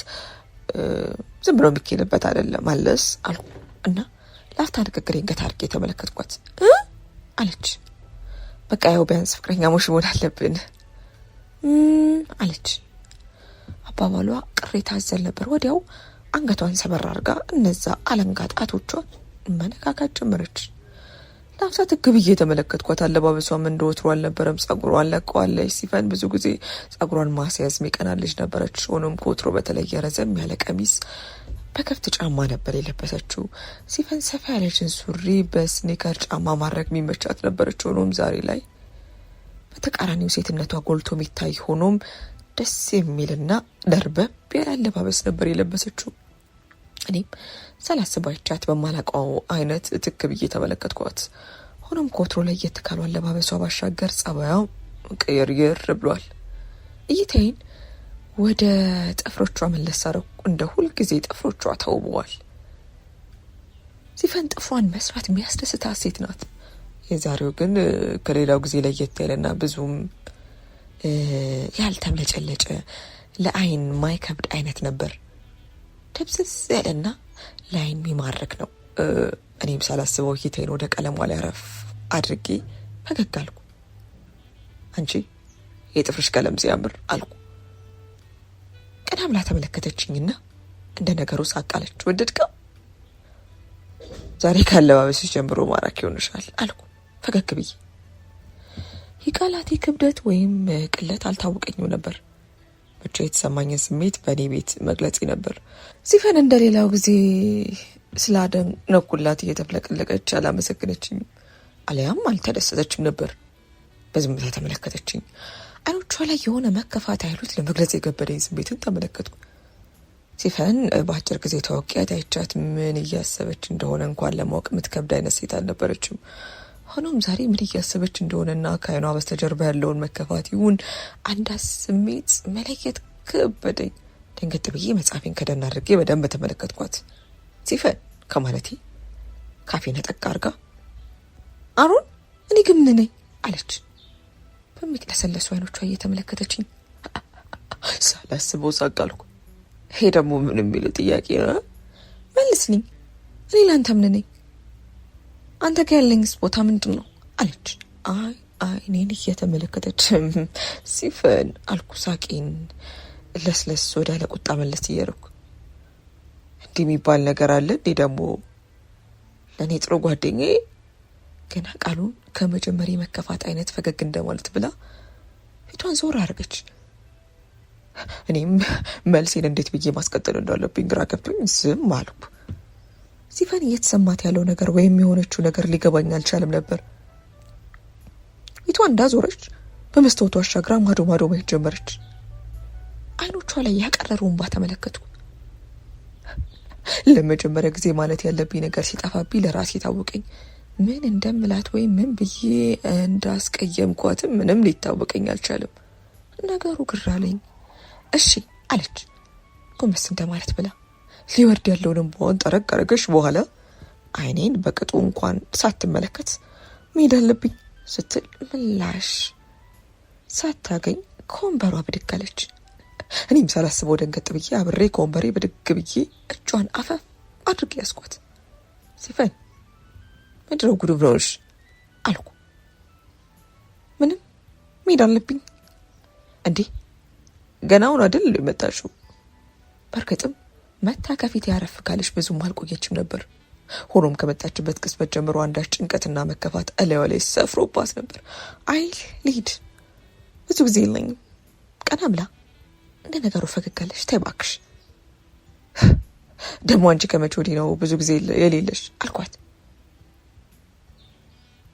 ዝም ብሎ የሚኬልበት አይደለም አለስ አልኩ እና ላፍታ ንግግሬን ገታ አድርጌ የተመለከትኳት። አለች። በቃ ያው ቢያንስ ፍቅረኛሞች መሆን አለብን አለች። አባባሏ ቅሬታ አዘል ነበር። ወዲያው አንገቷን ሰበር አድርጋ እነዛ አለንጋ ጣቶቿን መነካካት ጀመረች። ላፍታ ትግብዬ የተመለከትኳት። አለባበሷም እንደ ወትሮ አልነበረም። ጸጉሯን ለቀዋለች። ሲፈን ብዙ ጊዜ ጸጉሯን ማስያዝ ሚቀናለች ነበረች። ሆኖም ከወትሮ በተለየ ረዘም ያለ ቀሚስ በከፍት ጫማ ነበር የለበሰችው። ሲፈን ሰፋ ያለችን ሱሪ በስኒከር ጫማ ማድረግ የሚመቻት ነበረች። ሆኖም ዛሬ ላይ በተቃራኒው ሴትነቷ ጎልቶ የሚታይ ሆኖም ደስ የሚልና ደርበብ ያለ አለባበስ ነበር የለበሰችው። እኔም ሳላስባይቻት በማላውቀው አይነት ትክ ብዬ ተመለከትኳት። ሆኖም ከወትሮ ላይ የተካሉ አለባበሷ ባሻገር ጸባያው ቅይር ብሏል። እይታዬን ወደ ጥፍሮቿ መለስ አደረኩ። እንደ ሁልጊዜ ጥፍሮቿ ተውበዋል። ሲፈን ጥፍሯን መስራት የሚያስደስታት ሴት ናት። የዛሬው ግን ከሌላው ጊዜ ለየት ያለና ብዙም ያልተብለጨለጨ ለአይን ማይከብድ አይነት ነበር። ደብዘዝ ያለና ለአይን የሚማርክ ነው። እኔም ሳላስበው ሂቴን ወደ ቀለሟ ላይ አረፍ አድርጌ ፈገግ አልኩ። አንቺ የጥፍርሽ ቀለም ሲያምር አልኩ። ቀና ብላ ተመለከተችኝና እንደ ነገሩ ሳቃለች። ወደድከው? ዛሬ ካለባበስሽ ጀምሮ ማራኪ ሆነሻል አልኩ ፈገግ ብዬ። የቃላቴ ክብደት ወይም ቅለት አልታወቀኝም ነበር። ብቻ የተሰማኝን ስሜት በእኔ ቤት መግለጽ ነበር። ሲፈን እንደሌላው ጊዜ ስላደነኩላት እየተፍለቀለቀች አላመሰግነችኝም። አሊያም አልተደሰተችም ነበር። በዝምታ ተመለከተችኝ። አይኖቿ ላይ የሆነ መከፋት አይሉት ለመግለጽ የገበደኝ ስሜትን ተመለከትኩ። ሲፈን በአጭር ጊዜ ተወቂያት አይቻት ምን እያሰበች እንደሆነ እንኳን ለማወቅ የምትከብድ አይነት ሴት አልነበረችም። ሆኖም ዛሬ ምን እያሰበች እንደሆነና ከአይኗ በስተጀርባ ያለውን መከፋት ይሁን አንዳች ስሜት መለየት ከበደኝ። ደንገጥ ብዬ መጽሐፌን ከደን አድርጌ በደንብ ተመለከትኳት። ሲፈን ከማለቴ ካፌ ነጠቅ አርጋ አሮን እኔ ግን ምን ነኝ አለች በሚቅለሰለሱ አይኖቿ እየተመለከተችኝ። ሳላስበው ሳቅ አልኩ። ይሄ ደግሞ ምን የሚለው ጥያቄ ነው? መልስልኝ፣ እኔ ለአንተ ምን ነኝ? አንተ ጋር ያለኝስ ቦታ ምንድን ነው አለች። አይ እኔን እየተመለከተች ሲፈን አልኩ ሳቄን ለስለስ ወዳለ ቁጣ መለስ እያደረኩ። እንዲህ የሚባል ነገር አለ እንዴ ደግሞ? ለእኔ ጥሩ ጓደኛዬ ገና ቃሉን ከመጀመሪያ መከፋት አይነት ፈገግ እንደማለት ብላ ፊቷን ዞር አድርገች። እኔም መልሴን እንዴት ብዬ ማስቀጠል እንዳለብኝ ግራ ገብቶኝ ዝም አልኩ። ሲፈን እየተሰማት ያለው ነገር ወይም የሆነችው ነገር ሊገባኝ አልቻለም ነበር። ፊቷን እንዳዞረች በመስታወቱ አሻግራ ማዶ ማዶ ማየት ጀመረች። አይኖቿ ላይ ያቀረሩ እንባ ተመለከትኩ። ለመጀመሪያ ጊዜ ማለት ያለብኝ ነገር ሲጠፋብኝ ለራሴ ታወቀኝ። ምን እንደምላት ወይም ምን ብዬ እንዳስቀየምኳትም ምንም ሊታወቀኝ አልቻለም። ነገሩ ግራ አለኝ። እሺ አለች ጎንበስ እንደማለት ብላ ሊወርድ ያለውን እንባዋን ጠረቅ አረገች። በኋላ አይኔን በቅጡ እንኳን ሳትመለከት መሄድ አለብኝ ስትል ምላሽ ሳታገኝ ከወንበሯ ብድግ አለች። እኔም ሳላስበው ደንገጥ ብዬ አብሬ ከወንበሬ ብድግ ብዬ እጇን አፈፍ አድርጌ ያስኳት። ሲፈን ምንድነው ጉድ ብለውሽ አልኩ። ምንም መሄድ አለብኝ። እንዴ ገናውን አይደል የመጣሽው? በእርግጥም መታ ከፊት ያረፍ ካለች ብዙም አልቆየችም ነበር። ሆኖም ከመጣችበት ቅጽበት ጀምሮ አንዳች ጭንቀትና መከፋት እላዩ ላይ ሰፍሮባት ነበር። አይል ልሂድ፣ ብዙ ጊዜ የለኝም። ቀና ብላ እንደ ነገሩ ፈገጋለች። ተይ እባክሽ፣ ደግሞ አንቺ ከመቼ ወዲህ ነው ብዙ ጊዜ የሌለሽ አልኳት።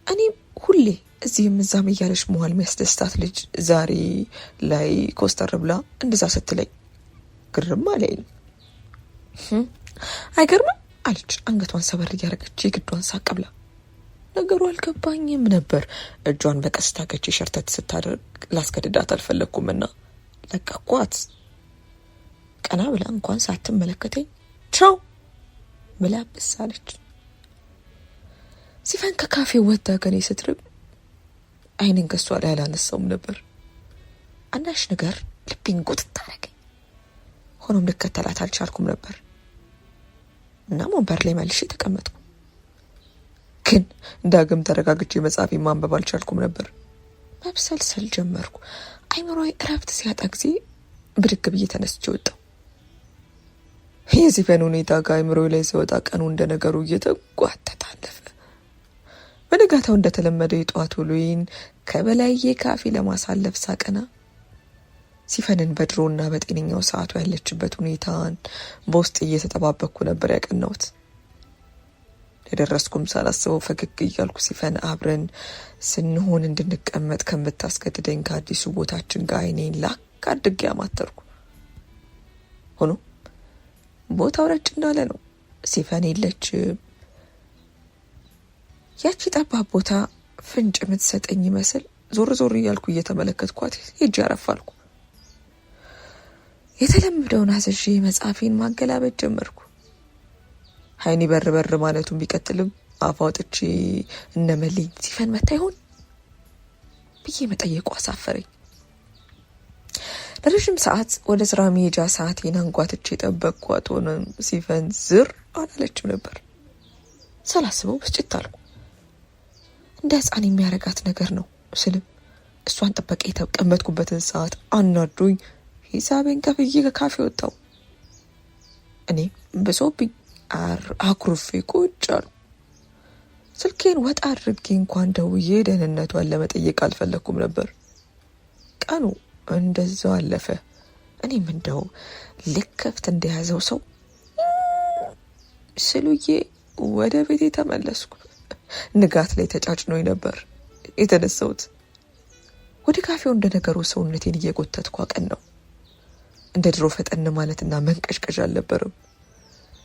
እኔም ሁሌ እዚህም እዛም እያለች መዋል የሚያስደስታት ልጅ ዛሬ ላይ ኮስተር ብላ እንደዛ ስትለኝ ግርም አለኝ። አይገርምም አለች አንገቷን ሰበር እያደረገች የግዷን ሳቅ ብላ። ነገሩ አልገባኝም ነበር። እጇን በቀስታ ከቼ ሸርተት ስታደርግ ላስገድዳት አልፈለግኩምና ለቀኳት። ቀና ብላ እንኳን ሳትመለከተኝ ቻው ብላ ብስ አለች። ሲፈን ከካፌ ወጣ። ከኔ ስትርብ አይኔን ከሷ ላይ አላነሳውም ነበር። አንዳች ነገር ልቤን ጎትታ አረገኝ። ሆኖም ልከተላት አልቻልኩም ነበር እና ወንበር ላይ መልሼ ተቀመጥኩ። ግን ዳግም ተረጋግቼ መጽሐፌን ማንበብ አልቻልኩም ነበር። መብሰልሰል ጀመርኩ። አይምሮዬ እረፍት ሲያጣ ጊዜ ብድግ ብዬ ተነስቼ ወጣሁ። የሲፈን ሁኔታ ከአይምሮዬ ላይ ሲወጣ ቀኑ እንደ ነገሩ እየተጓተተ አለፈ። በነጋታው እንደተለመደው የጠዋት ውሎዬን ከበላዬ ካፌ ለማሳለፍ ሳቀና ሲፈንን በድሮና በጤነኛው ሰዓቱ ያለችበት ሁኔታን በውስጥ እየተጠባበቅኩ ነበር ያቀናሁት። የደረስኩም ሳላስበው ፈገግ እያልኩ ሲፈን አብረን ስንሆን እንድንቀመጥ ከምታስገድደኝ ከአዲሱ ቦታችን ጋር አይኔን ላክ አድርጌ አማተርኩ። ሆኖ ቦታው ረጭ እንዳለ ነው። ሲፈን የለችም። ያቺ ጠባብ ቦታ ፍንጭ የምትሰጠኝ ይመስል ዞር ዞር እያልኩ እየተመለከትኳት ሄጄ አረፋልኩ። የተለመደውን አዘዤ መጽሐፌን ማገላበጥ ጀመርኩ። አይኔ በር በር ማለቱን ቢቀጥልም አፍ አውጥቼ እነመልኝ ሲፈን መታ ይሆን ብዬ መጠየቁ አሳፈረኝ። ለረዥም ሰዓት ወደ ስራ መሄጃ ሰዓቴን አንጓትቼ ጠበቅኳት። ሆኖም ሲፈን ዝር አላለችም ነበር። ሳላስበው ብስጭት አልኩ። እንደ ሕፃን የሚያረጋት ነገር ነው ስልም እሷን ጠበቀ የተቀመጥኩበትን ሰዓት አናዶኝ ሂሳቤን ከፍዬ ከካፌ ወጣሁ። እኔም ብሶብኝ አኩርፌ ቁጭ አልኩ። ስልኬን ወጣ አድርጌ እንኳን ደውዬ ደህንነቷን ለመጠየቅ አልፈለኩም ነበር። ቀኑ እንደዛው አለፈ። እኔም እንደው ልክፍት እንደያዘው ሰው ስሉዬ ወደ ቤቴ ተመለስኩ። ንጋት ላይ ተጫጭኖኝ ነበር የተነሳሁት። ወደ ካፌው እንደነገሩ ሰውነቴን እየጎተትኩ አቀን ነው። እንደ ድሮ ፈጠን ማለትና መንቀሽቀሽ አልነበረም።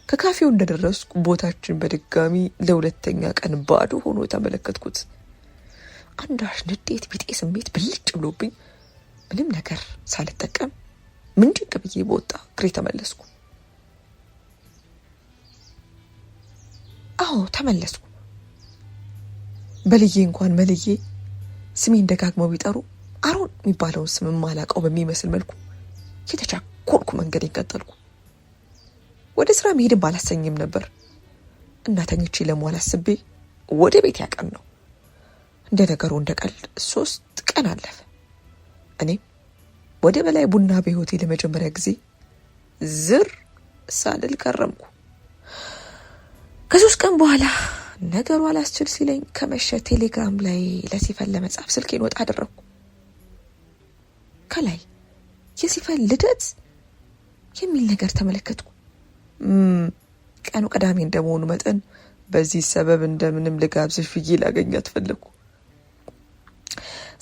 ከካፌው እንደደረስኩ ቦታችን በድጋሚ ለሁለተኛ ቀን ባዶ ሆኖ ተመለከትኩት። አንዳች ንዴት ቢጤ ስሜት ብልጭ ብሎብኝ ምንም ነገር ሳልጠቀም ምንጭቅ ብዬ በወጣ እግሬ ተመለስኩ። አዎ ተመለስኩ። በልዬ እንኳን መልዬ ስሜን ደጋግመው ቢጠሩ አሮን የሚባለውን ስም ማላቀው በሚመስል መልኩ የተቻኮልኩ መንገዴን ቀጠልኩ። ወደ ስራ መሄድም ባላሰኝም ነበር እና ተኝቼ ለመዋል አስቤ ወደ ቤት ያቀን ነው። እንደ ነገሩ እንደ ቀልድ 3 ቀን አለፈ። እኔም ወደ በላይ ቡና በህይወቴ ለመጀመሪያ ጊዜ ዝር ሳልል ከረምኩ። ከ3 ቀን በኋላ ነገሩ አላስችል ሲለኝ ከመሸ ቴሌግራም ላይ ለሲፈን ለመጻፍ ስልኬን ወጣ አደረኩ። ከላይ የሲፈን ልደት የሚል ነገር ተመለከትኩ። ቀኑ ቅዳሜ እንደመሆኑ መጠን በዚህ ሰበብ እንደምንም ልጋብዝሽ ብዬ ላገኛት ፈለኩ።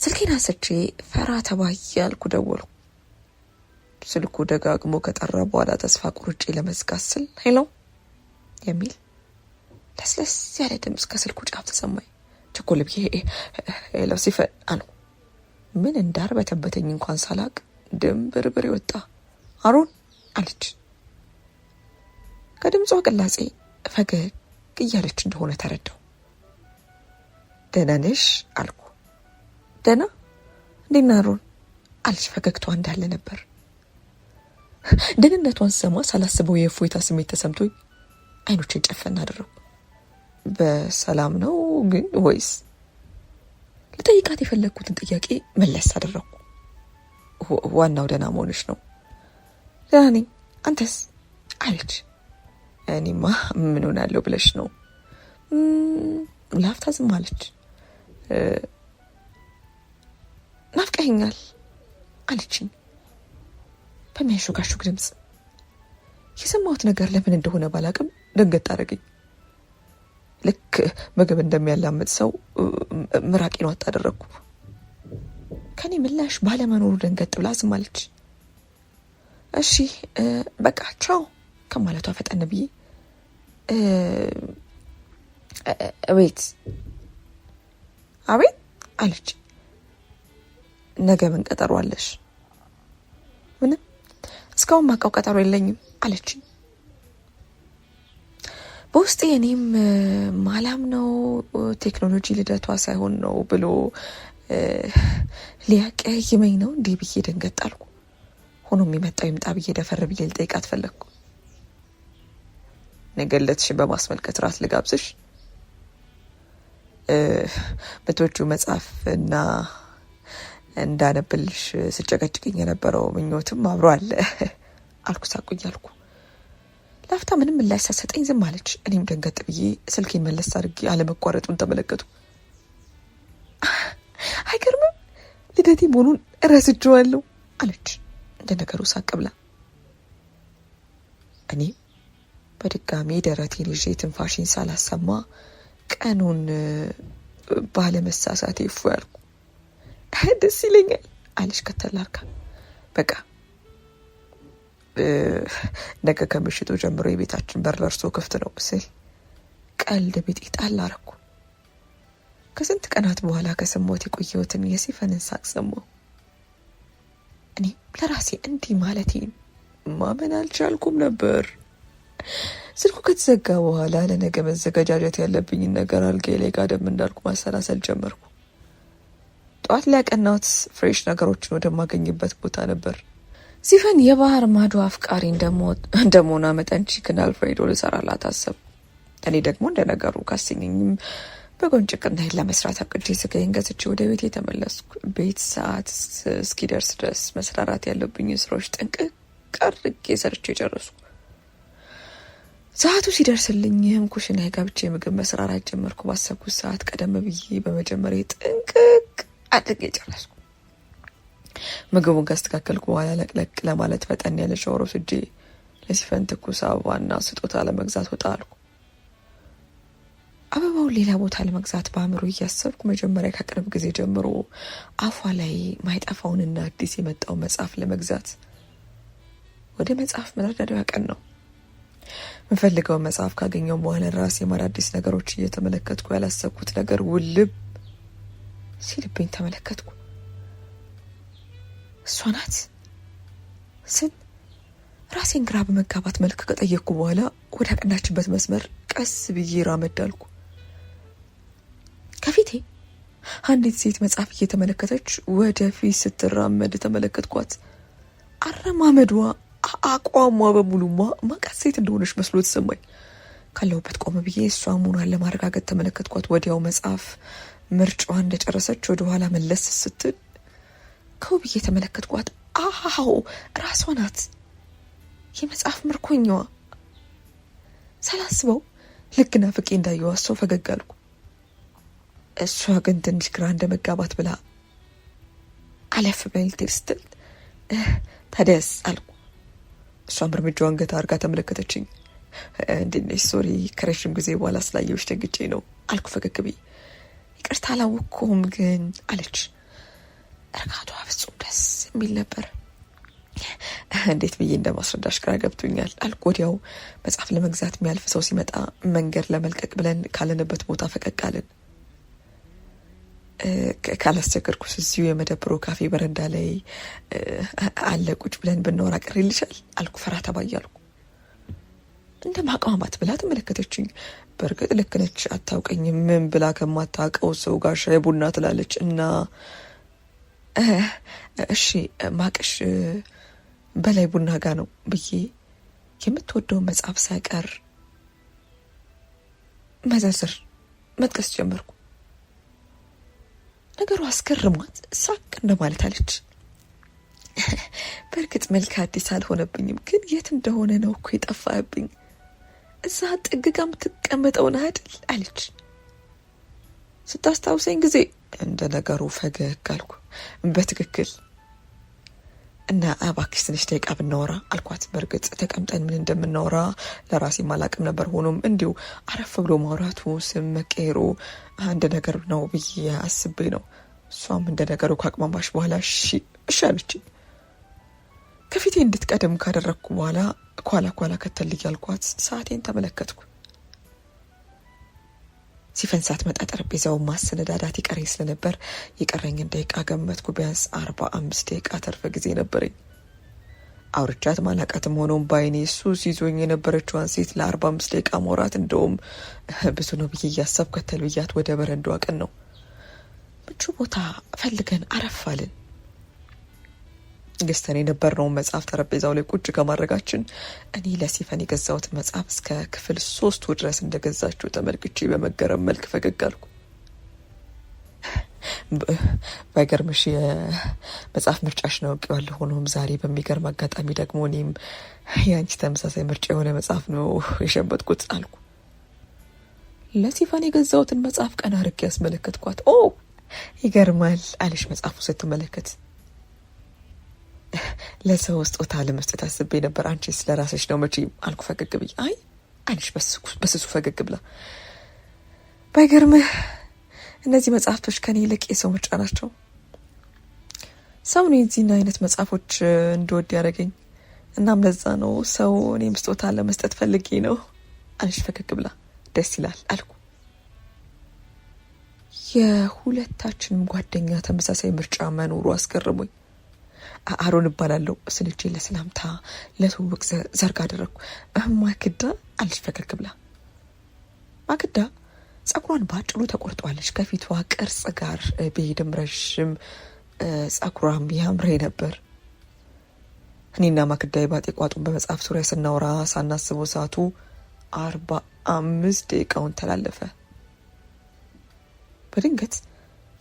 ስልኬን አንስቼ ፈራ ተባ እያልኩ ደወልኩ። ስልኩ ደጋግሞ ከጠራ በኋላ ተስፋ ቁርጬ ለመዝጋት ስል ሄሎ የሚል ለስለስ ያለ ድምፅ ከስልኩ ጫፍ ተሰማኝ። ቸኮል ብዬ ሄሎ ሲፈን አሉ። ምን እንዳርበተበተኝ እንኳን ሳላቅ ድንብርብር ወጣ። አሮን አለች። ከድምጿ ቅላጼ ፈገግ እያለች እንደሆነ ተረዳው። ደህና ነሽ አልኩ። ደህና እንዴት ነህ አሮን አለች። ፈገግቷ እንዳለ ነበር። ደህንነቷን ስሰማ ሳላስበው የእፎይታ ስሜት ተሰምቶኝ አይኖቼን ጨፈን አደረኩ። በሰላም ነው ግን ወይስ? ልጠይቃት የፈለግኩትን ጥያቄ መለስ አደረኩ። ዋናው ደህና መሆንሽ ነው። ደህና ነኝ፣ አንተስ አለች። እኔማ ምን ሆናለሁ ብለሽ ነው? ላፍታ ዝም አለች። ናፍቀኸኛል አለችኝ በሚያሾካሹክ ድምፅ። የሰማሁት ነገር ለምን እንደሆነ ባላቅም ደንገጥ አደረገኝ። ልክ ምግብ እንደሚያላምጥ ሰው ምራቄን ዋጥ አደረግኩ። ከኔ ምላሽ ባለመኖሩ ደንገጥ ብላ ዝም አለች። እሺ በቃ ቻው ከማለቷ ፈጠን ብዬ አቤት አለች። ነገ ምን ቀጠሮ አለሽ? ምንም እስካሁን ማውቀው ቀጠሮ የለኝም አለችኝ። በውስጤ እኔም ማላም ነው ቴክኖሎጂ ልደቷ ሳይሆን ነው ብሎ ሊያቀያይመኝ ነው እንዲህ ብዬ ደንገጥ አልኩ። ሆኖም የመጣው ይምጣ ብዬ ደፈር ብዬ ልጠይቃት ፈለግኩ። ነገ ልደትሽን በማስመልከት ራት ልጋብዝሽ፣ በትወጂው መጽሐፍ እና እንዳነብልሽ ስጨቀጭቅኝ የነበረው ምኞትም አብሮ አለ አልኩ ሳቁ እያልኩ። ላፍታ ምንም ምላሽ ሳትሰጠኝ ዝም አለች። እኔም ደንገጥ ብዬ ስልኬን መለስ አድርጌ አለመቋረጡን ተመለከቱ። አይገርምም ልደቴ መሆኑን እረስቼዋለሁ አለች እንደ ነገሩ ሳቅ ብላ። እኔ በድጋሚ ደረቴን ይዤ ትንፋሽን ሳላሰማ ቀኑን ባለመሳሳቴ እፎ ያልኩ። ደስ ይለኛል አለች ከተላርካ። በቃ ነገ ከምሽቱ ጀምሮ የቤታችን በር ለእርሶ ክፍት ነው ስል ቀልድ ቢጤ ጣል አረኩ። ከስንት ቀናት በኋላ ከሰማሁት የቆየሁትን የሲፈንን ሳቅ ሰማሁ። እኔ ለራሴ እንዲህ ማለቴን ማመን አልቻልኩም ነበር። ስልኩ ከተዘጋ በኋላ ለነገ መዘገጃጀት ያለብኝን ነገር አልጋዬ ላይ ጋደም እንዳልኩ ማሰላሰል ጀመርኩ። ጠዋት ላይ ያቀናሁት ፍሬሽ ነገሮችን ወደማገኝበት ቦታ ነበር። ሲፈን የባህር ማዶ አፍቃሪ እንደመሆኗ መጠን ቺክን አልፍሬዶ ልሰራላት አሰብኩ። እኔ ደግሞ እንደ ነገሩ ካሰኘኝም በጎንጭቅና ለመስራት አቅጄ ስጋዬን ገዝቼ ወደ ቤት የተመለስኩ። ቤት ሰዓት እስኪደርስ ድረስ መስራራት ያለብኝ ስራዎች ጥንቅቅ አድርጌ ሰርቼ ጨረስኩ። ሰዓቱ ሲደርስልኝ ኩሽና ገብቼ ምግብ መስራራት ጀመርኩ። ባሰብኩት ሰዓት ቀደም ብዬ በመጀመሪያ ጥንቅቅ አድርጌ ጨረስኩ። ምግቡን ካስተካከልኩ በኋላ ለቅለቅ ለማለት ፈጠን ያለ ሻወር ወስጄ ለሲፈን ትኩስ አበባና ስጦታ ለመግዛት ወጣ አልኩ። አበባውን ሌላ ቦታ ለመግዛት በአእምሮ እያሰብኩ መጀመሪያ ከቅርብ ጊዜ ጀምሮ አፏ ላይ ማይጠፋውንና አዲስ የመጣው መጽሐፍ ለመግዛት ወደ መጽሐፍ መደርደሪያ ቀን ነው። የምፈልገውን መጽሐፍ ካገኘው በኋላ ራሴ አዳዲስ ነገሮች እየተመለከትኩ ያላሰብኩት ነገር ውልብ ሲልብኝ ተመለከትኩ። እሷ ናት ስል ራሴን ግራ በመጋባት መልክ ከጠየቅኩ በኋላ ወደ አቀናችበት መስመር ቀስ ብዬ ራመዳልኩ። ከፊቴ አንዲት ሴት መጽሐፍ እየተመለከተች ወደፊት ስትራመድ ተመለከትኳት። አረማመዷ፣ አቋሟ በሙሉማ ማቃት ሴት እንደሆነች መስሎ ተሰማኝ። ካለሁበት ቆመ ብዬ እሷ መሆኗን ለማረጋገጥ ተመለከትኳት። ወዲያው መጽሐፍ ምርጫዋን እንደጨረሰች ወደ ኋላ መለስ ስትል ከው ብዬ ተመለከትኳት። አዎ ራሷ ናት፣ የመጽሐፍ ምርኮኛዋ። ሳላስበው ልክ ናፍቄ እንዳየዋት ሰው ፈገግ አልኩ። እሷ ግን ትንሽ ግራ እንደመጋባት ብላ አለፍ ብላ ልትሄድ ስትል ታዲያስ አልኩ። እሷም እርምጃዋን ገታ አድርጋ ተመለከተችኝ። እንዴት ነሽ? ሶሪ ከረዥም ጊዜ በኋላ ስላየሁሽ ደንግጬ ነው አልኩ ፈገግ ብዬ። ይቅርታ አላወቅኩም ግን አለች። እርጋቷ ፍጹም ደስ የሚል ነበር። እንዴት ብዬ እንደማስረዳሽ ግራ ገብቶኛል አልኩ። ወዲያው መጽሐፍ ለመግዛት የሚያልፍ ሰው ሲመጣ መንገድ ለመልቀቅ ብለን ካለንበት ቦታ ፈቀቅ አልን። ካላስቸገርኩስ እዚሁ የመደብሮ ካፌ በረንዳ ላይ አለ ቁጭ ብለን ብናወራ ቅር ይልሻል አልኩ ፈራ ተባ እያልኩ። እንደ ማቅማማት ብላ ተመለከተችኝ። በእርግጥ ልክ ነች፣ አታውቀኝም። ምን ብላ ከማታውቀው ሰው ጋር ሻይ ቡና ትላለች። እና እሺ ማቅሽ በላይ ቡና ጋ ነው ብዬ የምትወደውን መጽሐፍ ሳይቀር መዘርዘር መጥቀስ ጀመርኩ። ነገሩ አስገርሟት ሳቅ እንደማለት አለች። በእርግጥ መልክ አዲስ አልሆነብኝም፣ ግን የት እንደሆነ ነው እኮ የጠፋብኝ። እዛ ጥግ ጋ የምትቀመጠውን አይደል አለች። ስታስታውሰኝ ጊዜ እንደ ነገሩ ፈገግ አልኩ። በትክክል እና እባክሽ ትንሽ ደቂቃ ብናወራ አልኳት። በእርግጥ ተቀምጠን ምን እንደምናወራ ለራሴ ማላቅም ነበር። ሆኖም እንዲሁ አረፍ ብሎ ማውራቱ ስም መቀየሩ አንድ ነገር ነው ብዬ አስቤ ነው። እሷም እንደ ነገሩ ካቅማማሽ በኋላ እሺ አለችኝ። ከፊቴ እንድትቀደም ካደረግኩ በኋላ ኳላ ከተል እያልኳት ሰዓቴን ተመለከትኩ። ሲፈን ሳትመጣ ጠረጴዛውን ማሰነዳዳት ይቀረኝ ስለነበር የቀረኝን ደቂቃ ገመትኩ። ቢያንስ 45 ደቂቃ ተርፈ ጊዜ ነበረኝ። አውርቻት ማላቃትም ሆኖም ባይኔ ሱስ ይዞኝ የነበረችዋን ሴት ለ45 ደቂቃ ማውራት እንደውም ብዙ ነው ብዬ እያሰብኩ ከተል ብያት ወደ በረንዳዋ ቀን ነው ምቹ ቦታ ፈልገን አረፋልን። ገዝተን የነበርነውን መጽሐፍ ጠረጴዛው ላይ ቁጭ ከማድረጋችን እኔ ለሲፈን የገዛሁትን መጽሐፍ እስከ ክፍል 3 ድረስ እንደገዛችው ተመልክቼ በመገረም መልክ ፈገግ አልኩ። ባይገርምሽ የመጽሐፍ ምርጫሽ ነው አውቄዋለሁ። ሆኖም ዛሬ በሚገርም አጋጣሚ ደግሞ እኔም የአንቺ ተመሳሳይ ምርጫ የሆነ መጽሐፍ ነው የሸመጥኩት አልኩ። ለሲፈን የገዛሁትን መጽሐፍ ቀና አድርጌ ያስመለከትኳት። ኦ ይገርማል አለሽ መጽሐፉ ስትመለከት። ለሰው ስጦታ ለመስጠት አስቤ ነበር። አንቺስ ለራስሽ ነው መቼም አልኩ ፈገግ ብዬ። አይ አለሽ በስሱ ፈገግ ብላ። ባይገርምህ እነዚህ መጽሐፍቶች ከኔ ይልቅ የሰው ምርጫ ናቸው። ሰው ነው የዚህን አይነት መጽሐፎች እንድወድ ያደረገኝ። እናም ለዛ ነው ሰው እኔም ስጦታ ለመስጠት ፈልጌ ነው አለሽ ፈገግ ብላ። ደስ ይላል አልኩ። የሁለታችንም ጓደኛ ተመሳሳይ ምርጫ መኖሩ አስገርሞኝ አሮን እባላለሁ ስልቼ ለሰላምታ ለትውውቅ ዘርጋ አደረግኩ። ማክዳ አለች ፈገግ ብላ። ማክዳ ጸጉሯን ባጭሩ ተቆርጧለች። ከፊቷ ቅርጽ ጋር በሄድም ረዥም ጸጉሯም ያምረኝ ነበር። እኔና ማክዳ የባጤ ቋጡን በመጽሐፍ ዙሪያ ስናወራ ሳናስበው ሰዓቱ 45 ደቂቃውን ተላለፈ። በድንገት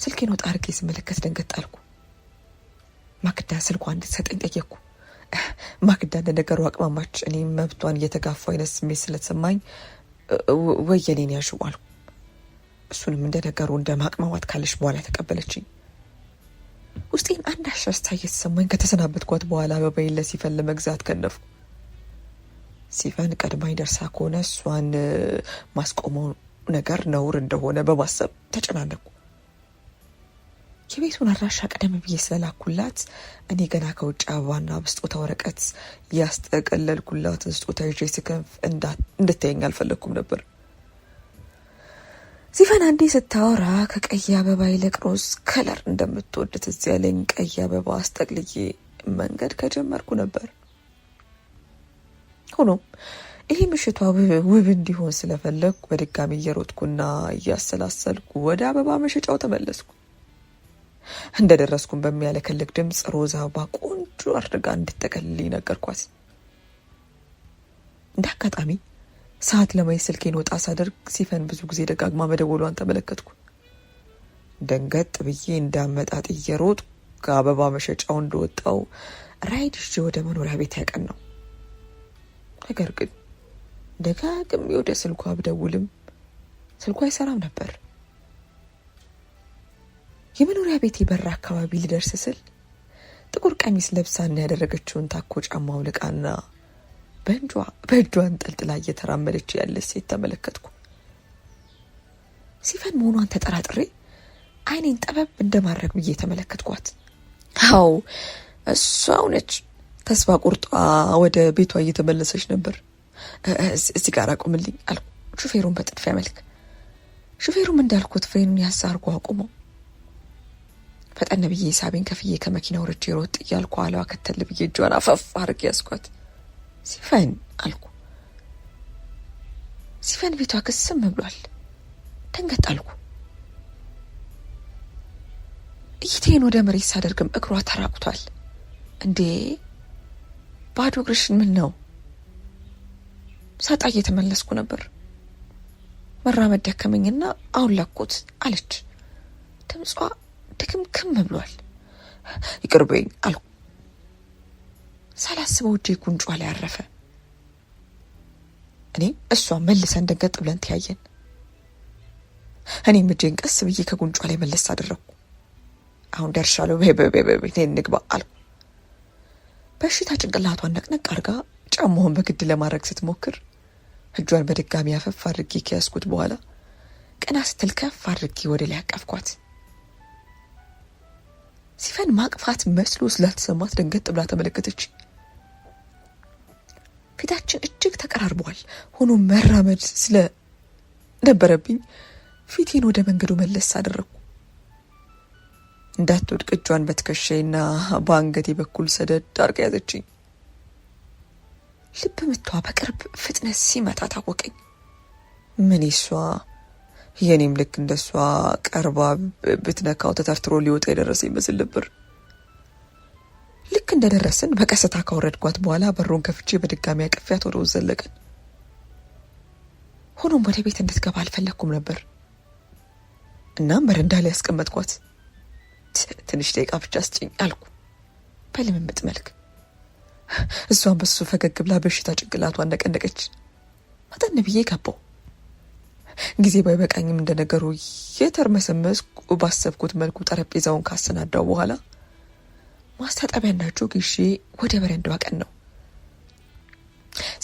ስልኬን ወጣ አድርጌ ስመለከት ደንገጥ አልኩ። ማክዳ ስልኳ እንድትሰጠኝ ጠየቅኩ። ማክዳ እንደ ነገሩ አቅማማች። እኔም መብቷን እየተጋፋ አይነት ስሜት ስለተሰማኝ ወየኔን ያዥው አልኩ። እሱንም እንደ ነገሩ እንደ ማቅማማት ካለች በኋላ ተቀበለችኝ። ውስጤን አንድ አሻስታ እየተሰማኝ ከተሰናበትኳት በኋላ አበባዬን ለሲፈን ለመግዛት ከነፍኩ። ሲፈን ቀድማኝ ደርሳ ከሆነ እሷን ማስቆመው ነገር ነውር እንደሆነ በማሰብ ተጨናነኩ። የቤቱን አድራሻ ቀደም ብዬ ስለላኩላት እኔ ገና ከውጭ አበባና በስጦታ ወረቀት ያስጠቀለልኩላትን ስጦታ ይዤ ስከንፍ እንድታየኝ አልፈለግኩም ነበር። ሲፈን አንዴ ስታወራ ከቀይ አበባ ይልቅ ሮዝ ከለር እንደምትወድ ትዝ ያለኝ ቀይ አበባ አስጠቅልዬ መንገድ ከጀመርኩ ነበር። ሆኖም ይሄ ምሽቷ ውብ እንዲሆን ስለፈለግኩ በድጋሚ እየሮጥኩና እያሰላሰልኩ ወደ አበባ መሸጫው ተመለስኩ። እንደደረስኩም በሚያለከልክ ድምፅ ሮዝ አበባ ቆንጆ አድርጋ እንድትጠቀልልኝ ነገርኳት። እንደ አጋጣሚ ሰዓት ለማየት ስልኬን ወጣ ሳደርግ ሲፈን ብዙ ጊዜ ደጋግማ መደወሏን ተመለከትኩ። ደንገጥ ብዬ እንዳመጣጥ እየሮጥኩ ከአበባ መሸጫው እንደወጣው ራይድ ይዤ ወደ መኖሪያ ቤት ያቀናው። ነገር ግን ደጋግሜ ወደ ስልኳ ብደውልም ስልኳ አይሰራም ነበር። የመኖሪያ ቤቴ በር አካባቢ ልደርስ ስል ጥቁር ቀሚስ ለብሳና ያደረገችውን ታኮ ጫማ አውልቃና በእጇ አንጠልጥላ እየተራመደች ያለች ሴት ተመለከትኩ። ሲፈን መሆኗን ተጠራጥሬ ዓይኔን ጠበብ እንደማድረግ ብዬ ተመለከትኳት። አዎ እሷው ነች። ተስፋ ቁርጧ ወደ ቤቷ እየተመለሰች ነበር። እዚህ ጋር አቁምልኝ አልኩ ሹፌሩን በጥድፊያ መልክ። ሹፌሩም እንዳልኩት ፍሬኑን ያዝ አድርጎ አቁመው። ፈጠን ብዬ ሳቤን ከፍዬ ከመኪናው ወርጄ ሮጥ እያልኩ ኋላዋ ከተል ብዬ እጇን አፈፍ አድርጌ ያዝኳት። ሲፈን አልኩ። ሲፈን ቤቷ ክስም ብሏል። ደንገጥ አልኩ። እይቴን ወደ መሬት ሳደርግም እግሯ ተራቁቷል። እንዴ ባዶ እግርሽን ምን ነው? ሳጣ እየተመለስኩ ነበር። መራመድ ደከመኝና አሁን ላኩት አለች። ድምጿ ድክምክም ብሏል። ይቅርበኝ አልኩ። ሳላስበው እጄ ጉንጯ ላይ አረፈ። እኔም እሷ መልሰን ደንገጥ ብለን ተያየን። እኔም እጄን ቀስ ብዬ ከጉንጯ ላይ መለስ አደረግኩ። አሁን ደርሻለሁ፣ ቤት እንግባ አልኩ። በሽታ ጭንቅላቷን ነቅነቅ አድርጋ ጫማውን በግድ ለማድረግ ስትሞክር እጇን በድጋሚ አፈፍ አድርጌ ከያዝኩት በኋላ ቀና ስትል ከፍ አድርጌ ወደ ላይ አቀፍኳት። ሲፈን ማቅፋት መስሎ ስላልተሰማት ደንገጥ ብላ ተመለከተች። ፊታችን እጅግ ተቀራርቧል። ሆኖ መራመድ ስለነበረብኝ ፊቴን ወደ መንገዱ መለስ አደረግኩ። እንዳትወድቅ እጇን በትከሻዬና በአንገቴ በኩል ሰደድ አድርጋ ያዘችኝ። ልብ ምቷ በቅርብ ፍጥነት ሲመታ ታወቀኝ። ምን እሷ የኔም ልክ እንደሷ ቀርባ ብትነካው ተተርትሮ ሊወጣ የደረሰ ይመስል ነበር። ልክ እንደደረስን በቀስታ ካወረድኳት በኋላ በሩን ከፍቼ በድጋሚ አቅፊያት ወደ ውስጥ ዘለቅን። ሆኖም ወደ ቤት እንድትገባ አልፈለግኩም ነበር። እናም በረንዳ ላይ ያስቀመጥኳት። ትንሽ ደቂቃ ብቻ ስጭኝ አልኩ በልምምጥ መልክ። እሷን በሱ ፈገግ ብላ በሽታ ጭንቅላቷን ነቀነቀች። ፈጠን ብዬ ገባሁ። ጊዜ ባይበቃኝም እንደነገሩ የተርመሰመስኩ ባሰብኩት መልኩ ጠረጴዛውን ካሰናዳው በኋላ ማስታጠቢያና ጆግ ይዤ ወደ በረንዳው አቀናሁ።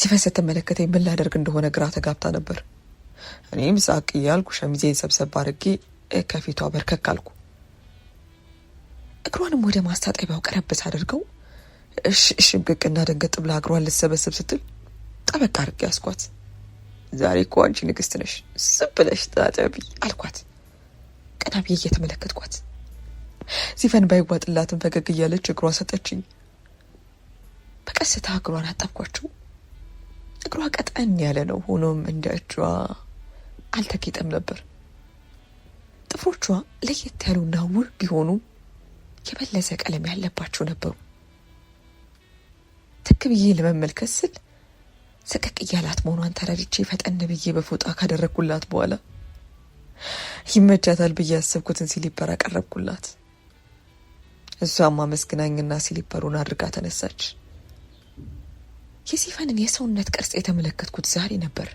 ሲፈን ስትመለከተኝ ምን ላደርግ እንደሆነ ግራ ተጋብታ ነበር። እኔም ሳቅ እያልኩ ሸሚዜን ሰብሰብ አድርጌ ከፊቷ በርከክ አልኩ። እግሯንም ወደ ማስታጠቢያው ቀረብ አድርገው ሽምቅቅና ደንገጥ ብላ እግሯን ልትሰበስብ ስትል ጠበቅ አድርጌ ያስኳት። ዛሬ እኮ አንቺ ንግስት ነሽ፣ ዝም ብለሽ ታጠቢ አልኳት። ቀና ብዬ እየተመለከትኳት ሲፈን ባይዋጥላትም ፈገግ እያለች እግሯ ሰጠችኝ። በቀስታ እግሯን አጠብኳቸው። እግሯ ቀጠን ያለ ነው። ሆኖም እንደ እጇ አልተጌጠም ነበር። ጥፍሮቿ ለየት ያሉና ውብ ቢሆኑ የበለዘ ቀለም ያለባቸው ነበሩ። ትክ ብዬ ለመመልከት ስል ሰቀቅ እያላት መሆኗን ተረድቼ ፈጠን ብዬ በፎጣ ካደረግኩላት በኋላ ይመቻታል ብዬ ያሰብኩትን ሲሊፐር አቀረብኩላት። እሷም አመስግናኝና ሲሊፐሩን አድርጋ ተነሳች። የሲፈንን የሰውነት ቅርጽ የተመለከትኩት ዛሬ ነበር።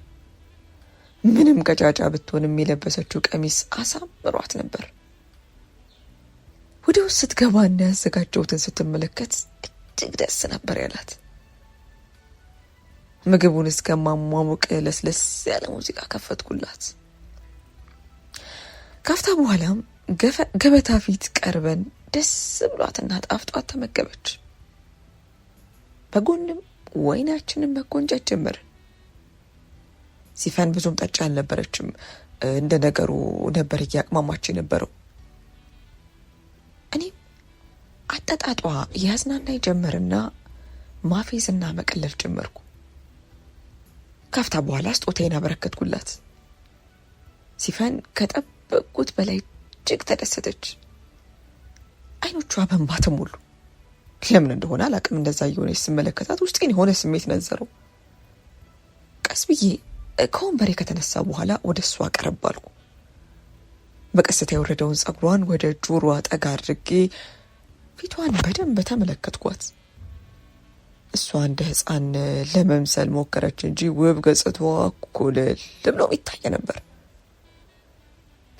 ምንም ቀጫጫ ብትሆንም የለበሰችው ቀሚስ አሳምሯት ነበር። ወደ ውስጥ ስትገባና ያዘጋጀሁትን ስትመለከት እጅግ ደስ ነበር ያላት። ምግቡን እስከማሟሙቅ ለስለስ ያለ ሙዚቃ ከፈትኩላት። ካፍታ በኋላም ገበታ ፊት ቀርበን ደስ ብሏትና ጣፍጧት ተመገበች። በጎንም ወይናችንን መጎንጨት ጀመርን። ሲፈን ብዙም ጠጪ አልነበረችም። እንደ ነገሩ ነበር እያቅማማች የነበረው። እኔም አጠጣጧ ያዝናናኝ ጀመርና ማፌዝና መቀለል ጀመርኩ። ካፍታ በኋላ ስጦታዬን አበረከትኩላት። ሲፈን ከጠበቅኩት በላይ እጅግ ተደሰተች። አይኖቿ በእንባ ተሞሉ። ለምን እንደሆነ አላቅም። እንደዛ እየሆነች ስመለከታት ውስጤን የሆነ ስሜት ነዘረው። ቀስ ብዬ ከወንበሬ ከተነሳ በኋላ ወደ እሷ ቀረብ አልኩ። በቀስታ የወረደውን ጸጉሯን ወደ ጆሮዋ ጠጋ አድርጌ ፊቷን በደንብ ተመለከትኳት። እሷ እንደ ሕፃን ለመምሰል ሞከረች እንጂ ውብ ገጽታዋ ኩልል ብሎ ይታየ ነበር።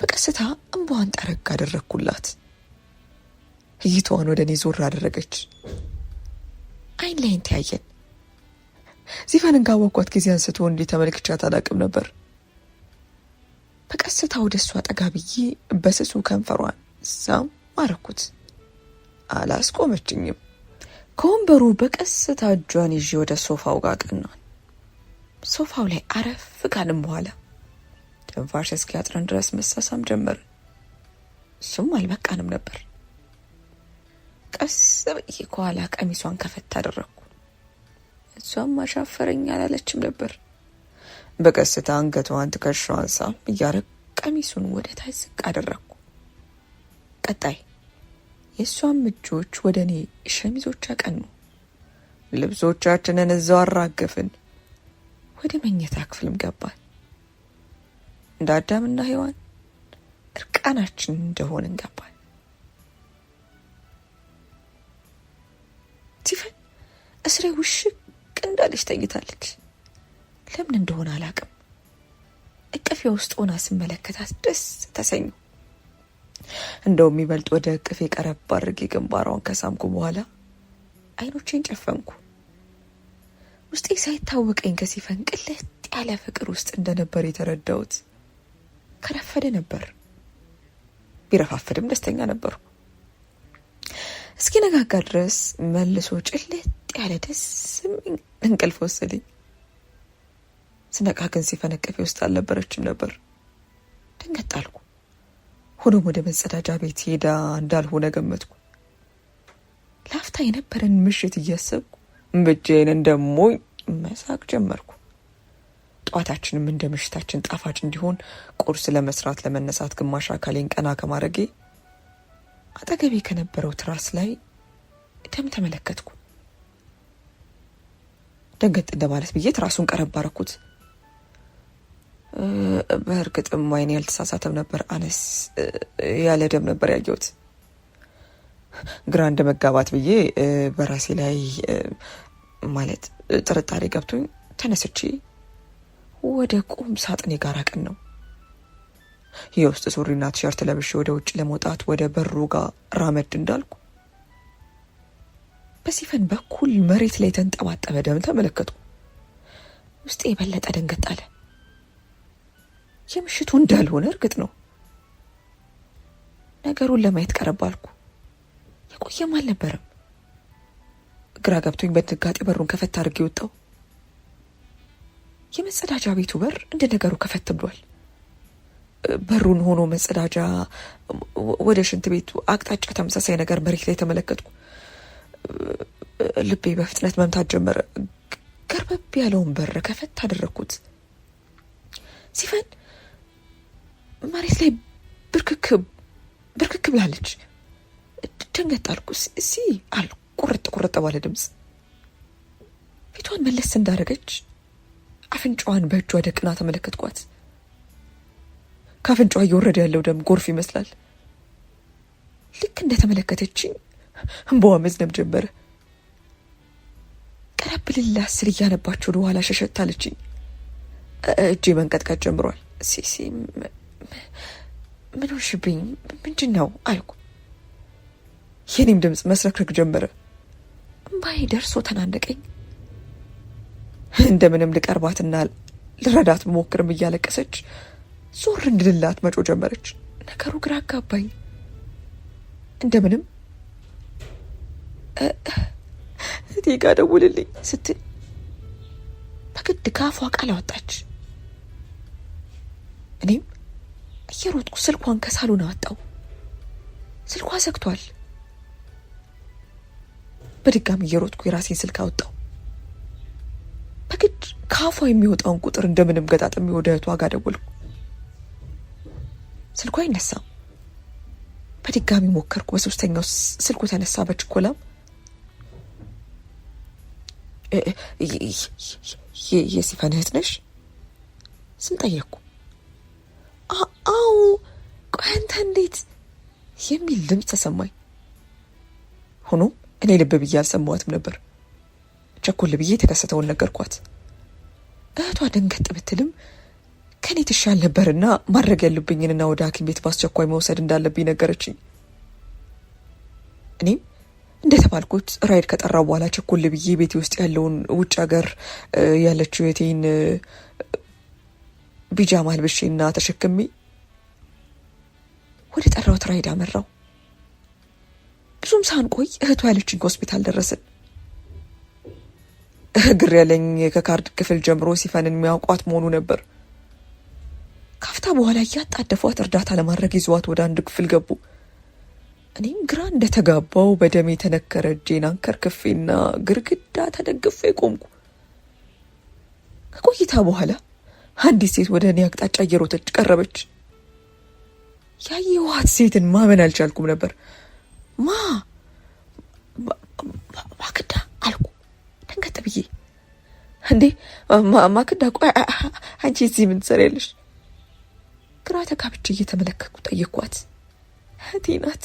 በቀስታ እንባዋን ጠረግ አደረግኩላት። እይታዋን ወደ እኔ ዞር አደረገች። አይን ላይን ተያየን። ሲፈንን ካወቅኳት ጊዜ አንስቶ እንዲህ ተመልክቻት አላቅም ነበር። በቀስታ ወደ እሷ ጠጋ ብዬ በስሱ ከንፈሯን ሳም አረኩት። አላስቆመችኝም። ከወንበሩ በቀስታ እጇን ይዤ ወደ ሶፋው ጋር ቀናን። ሶፋው ላይ አረፍ ካልን በኋላ ትንፋሽ እስኪያጥረን ድረስ መሳሳም ጀመርን። እሱም አልበቃንም ነበር። ቀስ ብዬ ከኋላ ቀሚሷን ከፈት አደረግኩ። እሷም አሻፈረኝ አላለችም ነበር። በቀስታ አንገቷን ትከሻዋን ሳም እያረግ ቀሚሱን ወደ ታች ዝቅ አደረግኩ። ቀጣይ የእሷም እጆች ወደ እኔ ሸሚዞች አቀኑ። ልብሶቻችንን እዛው አራገፍን። ወደ መኝታ ክፍልም ገባን። እንደ አዳምና ሔዋን እርቃናችን እንደሆንን ገባን። ሲፈን እስሬ ውሽቅ እንዳለች ተኝታለች። ለምን እንደሆነ አላቅም። እቅፌ ውስጥ ሆና ስመለከታት ደስ ተሰኙ። እንደውም የሚበልጥ ወደ እቅፌ ቀረብ አድርጌ ግንባሯን ከሳምኩ በኋላ አይኖቼን ጨፈንኩ። ውስጤ ሳይታወቀኝ ከሲፈን ቅልጥ ያለ ፍቅር ውስጥ እንደነበር የተረዳሁት ከረፈደ ነበር። ቢረፋፍድም ደስተኛ ነበርኩ። እስኪ ነጋጋ ድረስ መልሶ ጭልጥ ያለ ደስ እንቅልፍ ወሰደኝ። ስነቃ ግን ሲፈን እቅፌ ውስጥ አልነበረችም ነበር። ደንገጥ አልኩ። ሆኖም ወደ መጸዳጃ ቤት ሄዳ እንዳልሆነ ገመትኩ። ላፍታ የነበረን ምሽት እያሰብኩ ብቻዬን እንደሞኝ መሳቅ ጀመርኩ። ጠዋታችንም እንደ ምሽታችን ጣፋጭ እንዲሆን ቁርስ ለመስራት ለመነሳት ግማሽ አካሌን ቀና ከማድረጌ አጠገቤ ከነበረው ትራስ ላይ ደም ተመለከትኩ። ደንገጥ እንደማለት ብዬ ትራሱን ቀረብ አደረኩት። በእርግጥም አይኔ ያልተሳሳተም ነበር። አነስ ያለ ደም ነበር ያየሁት። ግራ እንደ መጋባት ብዬ በራሴ ላይ ማለት ጥርጣሬ ገብቶኝ ተነስቼ ወደ ቁም ሳጥኔ ጋር አቀን ነው። የውስጥ ሱሪና ቲሸርት ለብሼ ወደ ውጭ ለመውጣት ወደ በሩ ጋር ራመድ እንዳልኩ በሲፈን በኩል መሬት ላይ የተንጠባጠበ ደም ተመለከቱ። ውስጤ የበለጠ ደንገጥ አለ። የምሽቱ እንዳልሆነ እርግጥ ነው። ነገሩን ለማየት ቀረብ አልኩ። የቆየም አልነበረም። ግራ ገብቶኝ በድንጋጤ በሩን ከፈት አድርጌ ወጣሁ። የመጸዳጃ ቤቱ በር እንደ ነገሩ ከፈት ብሏል። በሩን ሆኖ መጸዳጃ ወደ ሽንት ቤቱ አቅጣጫ ተመሳሳይ ነገር መሬት ላይ ተመለከትኩ። ልቤ በፍጥነት መምታት ጀመረ። ገርበብ ያለውን በር ከፈት አደረግኩት። ሲፈን መሬት ላይ ብርክክ ብላለች። ደንገጥ አልኩ። አልኩ ቁርጥ ባለ ድምፅ። ፊቷን መለስ እንዳደረገች አፍንጫዋን በእጇ ደቅና ተመለከትኳት። ከአፍንጫዋ እየወረደ ያለው ደም ጎርፍ ይመስላል። ልክ እንደተመለከተችኝ እንባዋ መዝነብ ጀመረ። ቀረብ ልላት ስል እያነባች ወደ ኋላ ሸሸት አለችኝ። እጄ መንቀጥቀጥ ጀምሯል። ምን ሆንሽብኝ? ምንድን ነው አልኩ። የኔም ድምፅ መስረክረክ ጀመረ። እምባዬ ደርሶ ተናነቀኝ። እንደምንም ልቀርባትና ልረዳት ሞክርም እያለቀሰች ዞር እንድልላት መጮ ጀመረች። ነገሩ ግራ አጋባኝ። እንደምንም እቴ ጋር ደውልልኝ ስትል በግድ ካፏ ቃል አወጣች። እኔም እየሮጥኩ ስልኳን ከሳሎን አወጣው። ስልኳ ዘግቷል። በድጋሚ እየሮጥኩ የራሴን ስልክ አወጣው። በግድ ካፏ የሚወጣውን ቁጥር እንደምንም ገጣጥሜ ወደ እህቷ ጋር ደወልኩ። ስልኳ አይነሳም። በድጋሚ ሞከርኩ። በሶስተኛው ስልኩ ተነሳ። በችኮላም የሲፈን እህት ነሽ ስል ጠየቅኩ። አዎ፣ ቆይ አንተ እንዴት የሚል ድምፅ ተሰማኝ። ሆኖም እኔ ልብ ብዬ አልሰማዋትም ነበር። ቸኮል ብዬ የተከሰተውን ነገርኳት። እህቷ ደንገጥ ብትልም ከኔ ትሻል ነበርና ማድረግ ያሉብኝንና ወደ ሐኪም ቤት በአስቸኳይ መውሰድ እንዳለብኝ ነገረችኝ። እኔም እንደተባልኩት ራይድ ከጠራው በኋላ ቸኮል ብዬ ቤቴ ውስጥ ያለውን ውጭ ሀገር ያለችው የቴን ቢጃማ ልብሼና ተሸክሜ ወደ ጠራውት ራይድ አመራው። ብዙም ሳንቆይ እህቷ ያለችኝ ሆስፒታል ደረስን። ግር ያለኝ ከካርድ ክፍል ጀምሮ ሲፈንን የሚያውቋት መሆኑ ነበር። ካፍታ በኋላ እያጣደፏት እርዳታ ለማድረግ ይዘዋት ወደ አንድ ክፍል ገቡ። እኔም ግራ እንደተጋባው በደም የተነከረ እጄን አንከርክፌና ግርግዳ ተደግፌ ቆምኩ። ከቆይታ በኋላ አንዲት ሴት ወደ እኔ አቅጣጫ እየሮጠች ቀረበች። ያየኋት ሴትን ማመን አልቻልኩም ነበር። ማክዳ አልኩ ደንገጥ ብዬ። እንዴ ማክዳ፣ ቆይ አንቺ እዚህ ምን ትሰሪያለሽ? ግራ ተጋብቼ እየተመለከትኩ ጠየኳት። እህቴ ናት።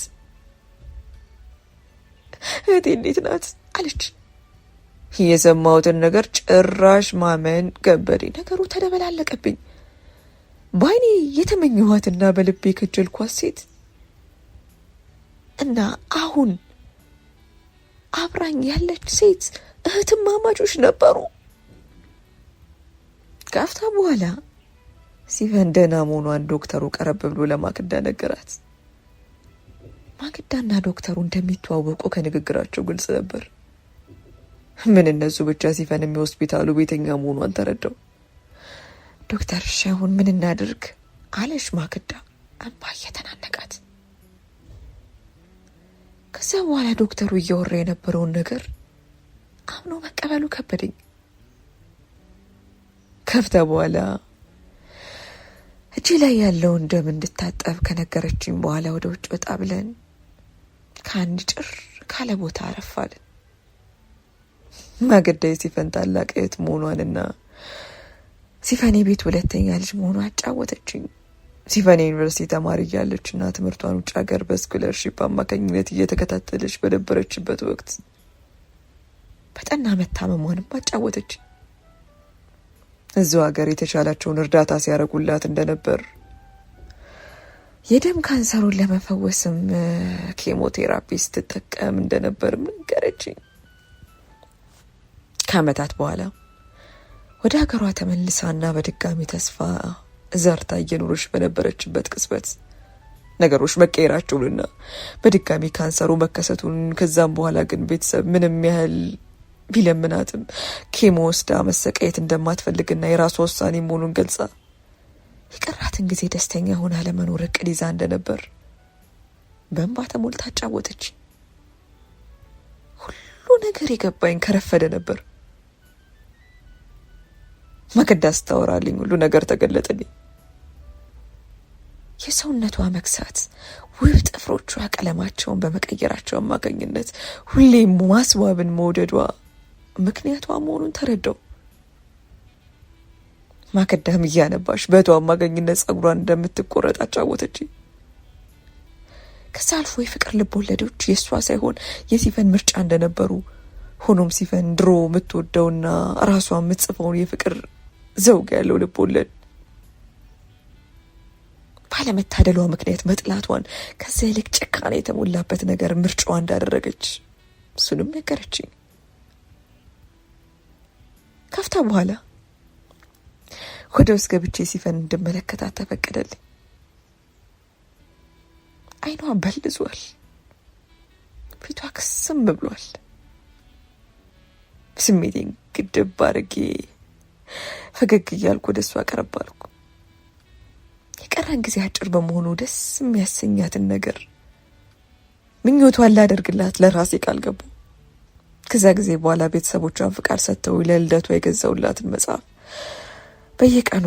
እህቴ እንዴት ናት አለች። የሰማሁትን ነገር ጭራሽ ማመን ከበዴ። ነገሩ ተደበላለቀብኝ። በዓይኔ የተመኘኋትና በልቤ ከጀልኳት ሴት እና አሁን አብራኝ ያለች ሴት እህትማማቾች ነበሩ። ከአፍታ በኋላ ሲፈን ደህና መሆኗን ዶክተሩ ቀረብ ብሎ ለማክዳ ነገራት። ማክዳና ዶክተሩ እንደሚተዋወቁ ከንግግራቸው ግልጽ ነበር። ምን እነሱ ብቻ ሲፈን የሆስፒታሉ ቤተኛ መሆኗን ተረዳው። ዶክተር እሺ አሁን ምን እናድርግ አለሽ ማክዳ እንባ እየተናነቃት። ከዛ በኋላ ዶክተሩ እያወራ የነበረውን ነገር አምኖ መቀበሉ ከበደኝ። ከፍታ በኋላ እጄ ላይ ያለውን ደም እንድታጠብ ከነገረችኝ በኋላ ወደ ውጭ ወጣ ብለን ከአንድ ጭር ካለ ቦታ አረፋልን። ማክዳ የሲፈን ታላቅ እህት መሆኗንና ሲፈን የቤት ሁለተኛ ልጅ መሆኗ አጫወተችኝ። ሲፈን ዩኒቨርሲቲ ተማሪ እያለችና ትምህርቷን ውጭ ሀገር በስኮለርሺፕ አማካኝነት እየተከታተለች በነበረችበት ወቅት በጠና መታመሟንም አጫወተችኝ። እዚሁ ሀገር የተቻላቸውን እርዳታ ሲያደርጉላት እንደነበር፣ የደም ካንሰሩን ለመፈወስም ኬሞቴራፒ ስትጠቀም እንደነበርም ነገረችኝ። ከዓመታት በኋላ ወደ ሀገሯ ተመልሳና በድጋሚ ተስፋ ዘርታ እየኖረች በነበረችበት ቅጽበት ነገሮች መቀየራቸውንና በድጋሚ ካንሰሩ መከሰቱን፣ ከዛም በኋላ ግን ቤተሰብ ምንም ያህል ቢለምናትም ኬሞ ወስዳ መሰቃየት እንደማትፈልግና የራሷ ውሳኔ መሆኑን ገልጻ የቀራትን ጊዜ ደስተኛ ሆና ለመኖር እቅድ ይዛ እንደነበር በእንባ ተሞልታ አጫወተች። ሁሉ ነገር የገባኝ ከረፈደ ነበር። ማክዳ ስታወራልኝ ሁሉ ነገር ተገለጠልኝ። የሰውነቷ መክሳት፣ ውብ ጥፍሮቿ ቀለማቸውን በመቀየራቸው አማካኝነት ሁሌም ማስዋብን መውደዷ ምክንያቷ መሆኑን ተረዳው። ማክዳም እያነባሽ በቷ አማካኝነት ጸጉሯን እንደምትቆረጥ አጫወተች። ከዛ አልፎ የፍቅር ልቦለዶች የእሷ ሳይሆን የሲፈን ምርጫ እንደነበሩ፣ ሆኖም ሲፈን ድሮ የምትወደውና ራሷ የምትጽፈውን የፍቅር ዘውግ ያለው ልቦለድ ባለመታደሏ ምክንያት መጥላቷን፣ ከዛ ይልቅ ጭካኔ የተሞላበት ነገር ምርጫዋ እንዳደረገች እሱንም ነገረችኝ። ከፍታ በኋላ ወደ ውስጥ ገብቼ ሲፈን እንድመለከታት ተፈቀደልኝ። አይኗ በልዟል፣ ፊቷ ክስም ብሏል። ስሜቴን ግድብ አድርጌ ፈገግ እያልኩ ወደ እሷ ቀረብ አልኩ። የቀረን ጊዜ አጭር በመሆኑ ደስ የሚያሰኛትን ነገር ምኞቷን ላደርግላት ለራሴ ቃል ገቡ። ከዛ ጊዜ በኋላ ቤተሰቦቿን ፍቃድ ሰጥተው ለልደቷ የገዛውላትን መጽሐፍ በየቀኑ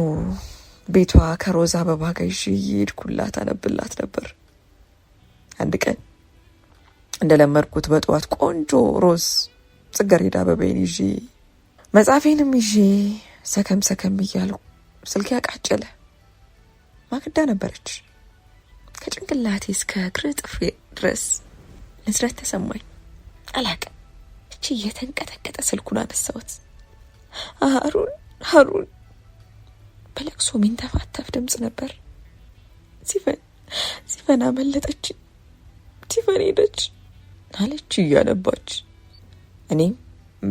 ቤቷ ከሮዛ አበባ ጋር ይዤ እየሄድኩላት አነብላት ነበር። አንድ ቀን እንደለመድኩት በጠዋት ቆንጆ ሮዝ ጽጌረዳ አበባዬን ይዤ መጽሐፌንም ይዤ ሰከም ሰከም እያልኩ ስልኬ አቃጨለ። ማክዳ ነበረች። ከጭንቅላቴ እስከ እግር ጥፍሬ ድረስ ንዝረት ተሰማኝ። አላቅም እቺ እየተንቀጠቀጠ ስልኩን አነሳሁት። ሀሩን በለቅሶ ሚንተፋተፍ ድምፅ ነበር። ሲፈን አመለጠች፣ ሲፈን ሄደች አለች እያነባች። እኔም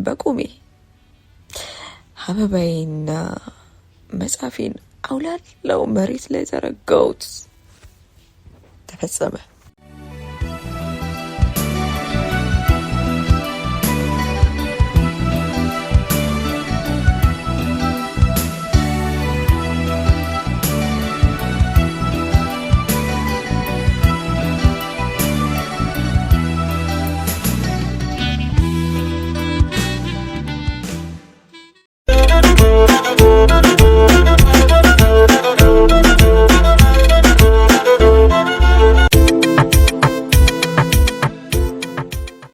በቁሜ አበባዬና መጽሐፌን አውላለው መሬት ላይ ዘረጋሁት። ተፈጸመ።